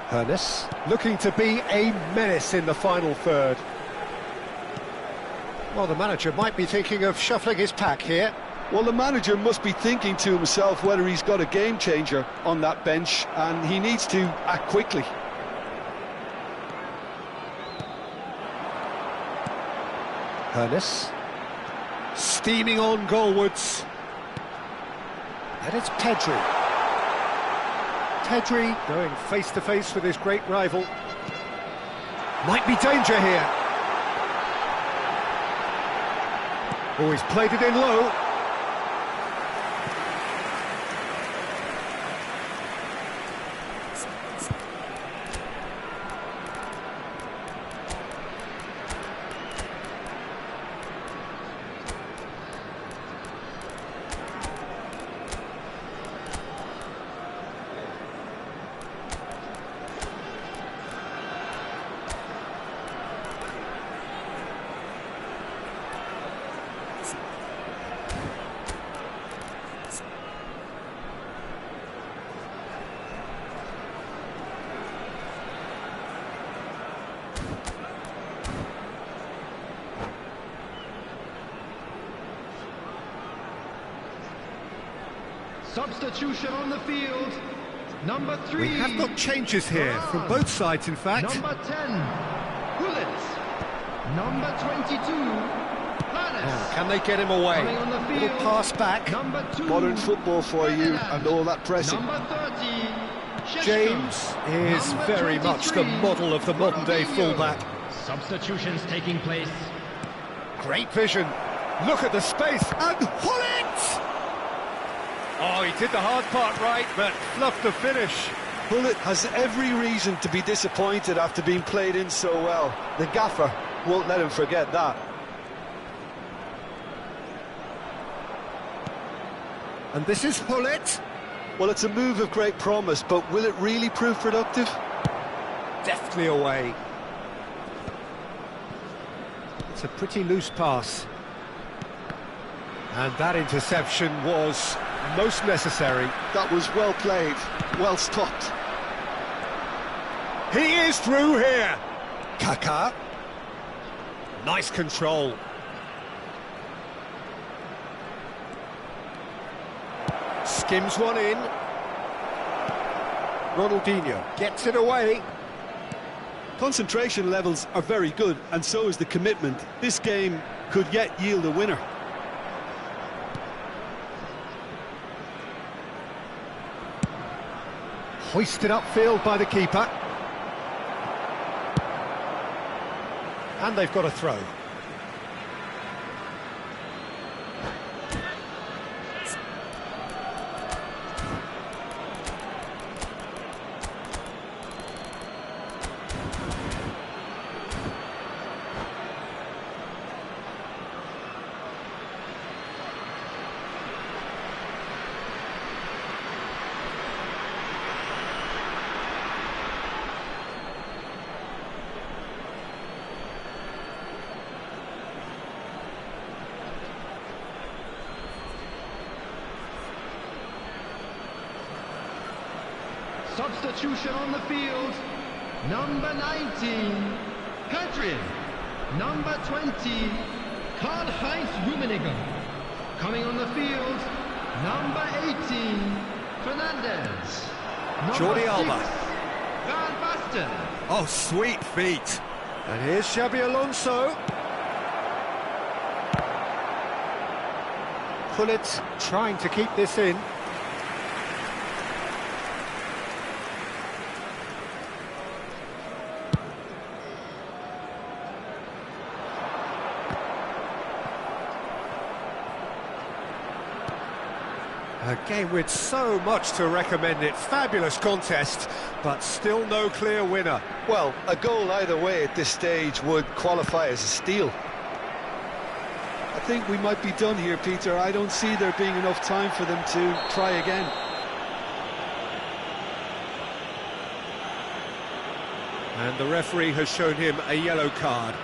Hernes looking to be a menace in the final third. Well, the manager might be thinking of shuffling his pack here. Well, the manager must be thinking to himself whether he's got a game changer on that bench, and he needs to act quickly. Hernes steaming on goalwards. And it's Pedri. Pedri going face to face with his great rival. Might be danger here. Oh, he's played it in low. Substitution on the field. Number 3. We have got changes here from both sides, in fact. Number 10, Gullit. Number 22, Hannes. Can they get him away? Coming on the field. Little pass back. Number 2, Modern football for you and all that pressing. Number 30, James is Number very much the 23, model of the modern-day Ronaldinho. fullback. Substitutions taking place. Great vision. Look at the space. And Gullit! Oh, he did the hard part right, but fluffed the finish. Gullit has every reason to be disappointed after being played in so well. The gaffer won't let him forget that. And this is Gullit. Well, it's a move of great promise, but will it really prove productive? Deftly away. It's a pretty loose pass. And that interception was most necessary. That was well played, well stopped. He is through here. Kaká. Nice control. Skims one in. Ronaldinho gets it away. Concentration levels are very good, and so is the commitment. This game could yet yield a winner. Hoisted upfield by the keeper. And they've got a throw. Substitution on the field. Number 19, Pedri. Number 20, Karl-Heinz Rummenigge. Coming on the field, number 18, Fernandez. Number Jordi 6, Alba. Van Basten. Oh, sweet feet. And here's Xabi Alonso. Gullit trying to keep this in. A game with so much to recommend it. Fabulous contest, but still no clear winner. Well, a goal either way at this stage would qualify as a steal. I think we might be done here, Peter. I don't see there being enough time for them to try again. And the referee has shown him a yellow card.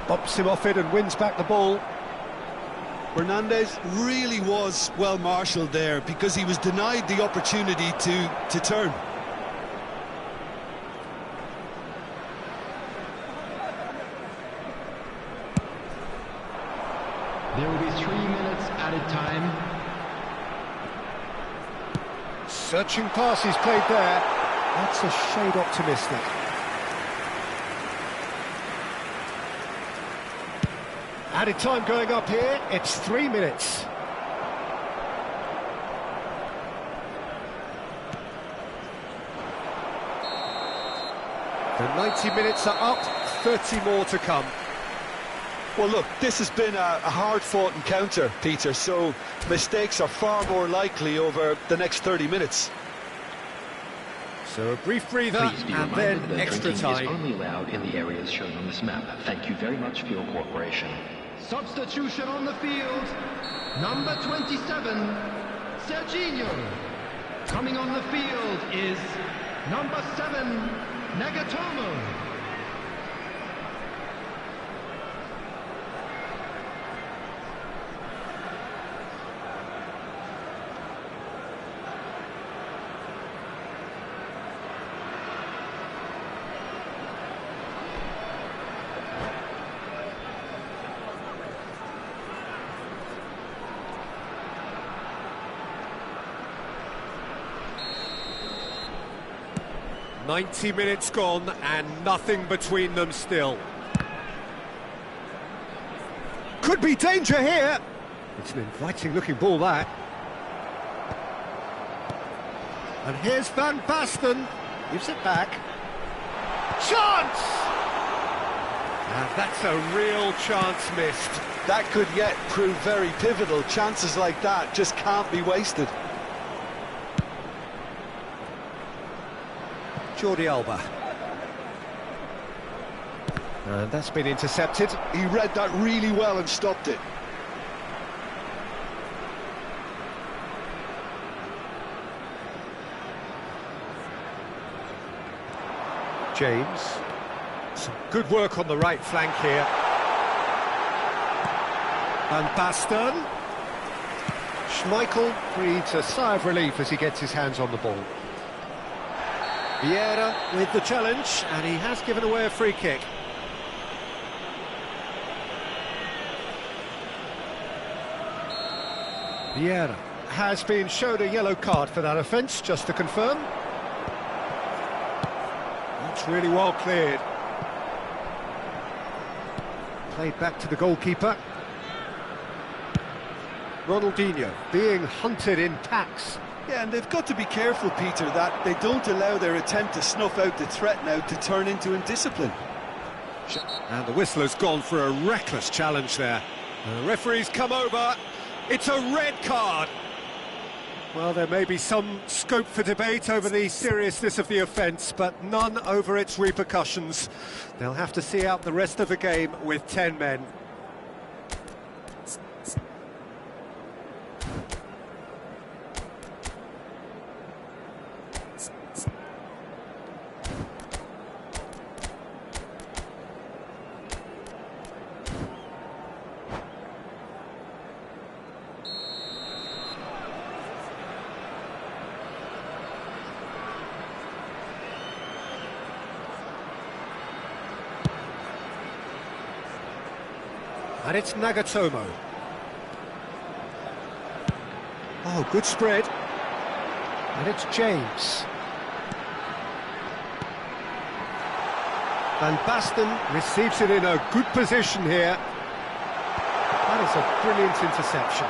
Bops him off it and wins back the ball. Fernandez really was well marshalled there because he was denied the opportunity to turn. There will be 3 minutes added time. Searching pass he's played there. That's a shade optimistic. Added time going up here, it's 3 minutes. The 90 minutes are up, 30 more to come. Well, look, this has been a hard-fought encounter, Peter, so mistakes are far more likely over the next 30 minutes. So a brief breather and then extra time. Is only allowed in the areas shown on this map. Thank you very much for your cooperation. Substitution on the field. Number 27, Serginho. Coming on the field is number 7, Nagatomo. "90 minutes gone and nothing between them still. Could be danger here. It's an inviting looking ball, that. And here's Van Basten. Gives it back. Chance! And that's a real chance missed. That could yet prove very pivotal. Chances like that just can't be wasted. Jordi Alba. And that's been intercepted. He read that really well and stopped it. James. Some good work on the right flank here. Van Basten. Schmeichel breathes a sigh of relief as he gets his hands on the ball. Vieira with the challenge, and he has given away a free kick. Vieira has been shown a yellow card for that offence, just to confirm. That's really well cleared. Played back to the goalkeeper. Ronaldinho being hunted in packs. Yeah, and they've got to be careful, Peter, that they don't allow their attempt to snuff out the threat now to turn into indiscipline. And the whistle has gone for a reckless challenge there. The referee's come over. It's a red card. Well, there may be some scope for debate over the seriousness of the offence, but none over its repercussions. They'll have to see out the rest of the game with 10 men. And it's Nagatomo. Oh, good spread. And it's James. Van Basten receives it in a good position here. That is a brilliant interception.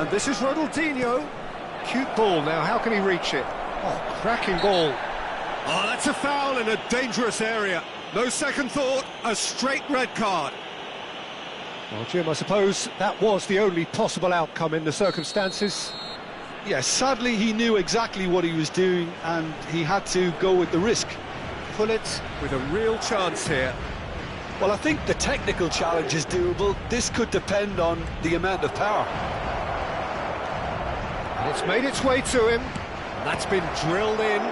And this is Ronaldinho. Cute ball now, how can he reach it? Oh, cracking ball. Oh, that's a foul in a dangerous area. No second thought, a straight red card. Well, Jim, I suppose that was the only possible outcome in the circumstances. Yes, sadly he knew exactly what he was doing and he had to go with the risk. Pullet with a real chance here. Well, I think the technical challenge is doable. This could depend on the amount of power. And it's made its way to him. And that's been drilled in.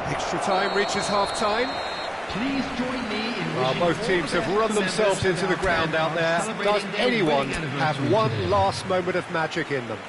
Extra time reaches half-time. Please join me in Well, both teams have run themselves into the ground out there. Does anyone have one last moment of magic in them?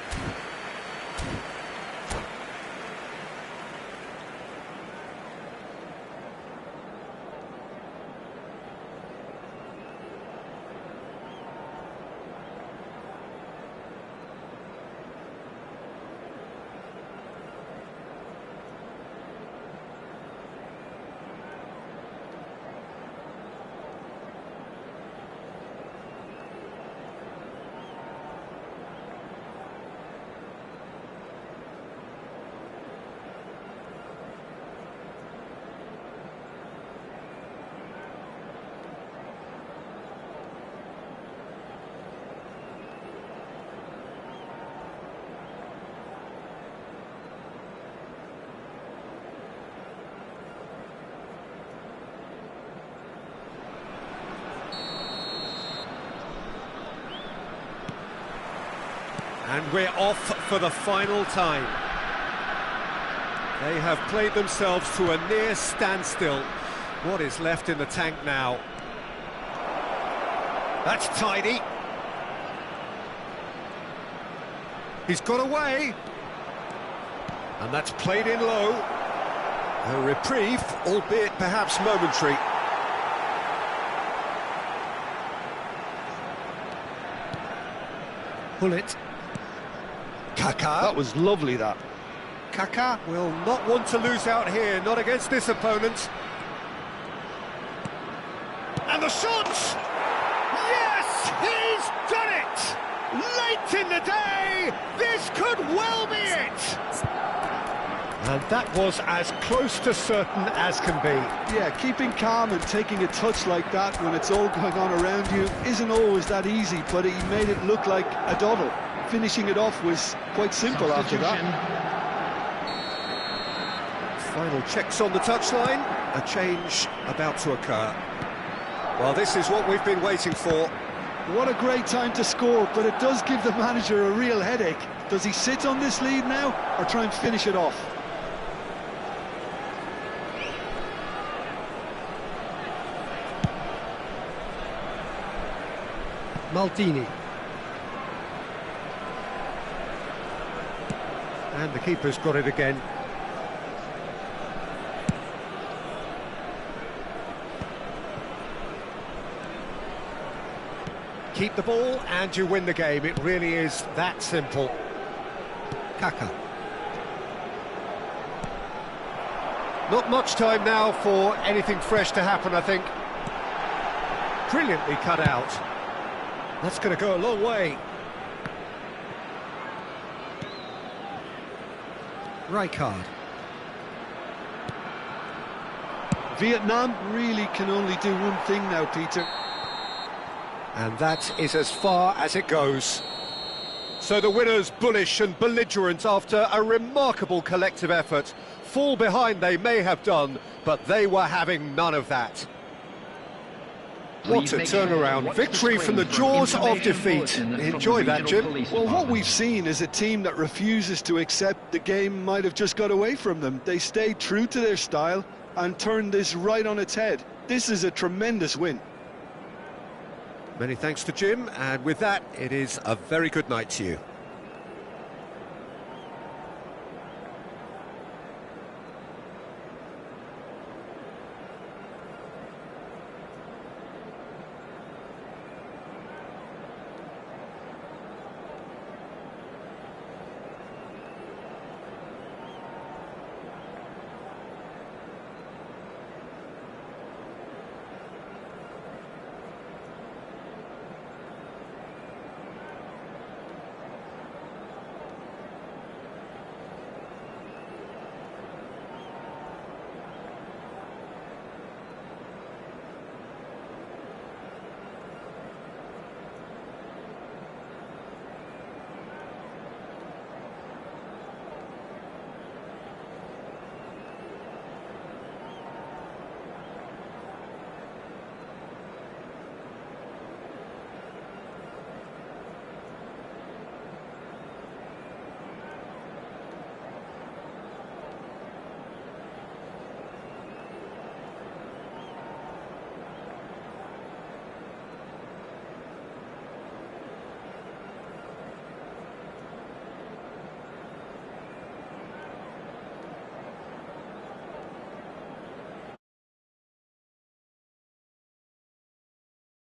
And we're off for the final time. They have played themselves to a near standstill. What is left in the tank now? That's tidy. He's got away. And that's played in low. A reprieve, albeit perhaps momentary. Pullet. Kaká. That was lovely, that. Kaká will not want to lose out here, not against this opponent. And the shot! Yes, he's done it! Late in the day, this could well be it! And that was as close to certain as can be. Yeah, keeping calm and taking a touch like that when it's all going on around you isn't always that easy, but he made it look like a doddle. Finishing it off was quite simple after that. Final checks on the touchline. A change about to occur. Well, this is what we've been waiting for. What a great time to score, but it does give the manager a real headache. Does he sit on this lead now, or try and finish it off? Maldini. And the keeper's got it again. Keep the ball and you win the game. It really is that simple. Kaká. Not much time now for anything fresh to happen, I think. Brilliantly cut out. That's going to go a long way. Rijkaard. Vietnam really can only do one thing now, Peter. And that is as far as it goes. So the winners, bullish and belligerent after a remarkable collective effort. Fall behind they may have done, but they were having none of that. What a turnaround. Victory from the jaws of defeat. Enjoy that, Jim. Well, what we've seen is a team that refuses to accept the game might have just got away from them. They stayed true to their style and turned this right on its head. This is a tremendous win. Many thanks to Jim, and with that, it is a very good night to you.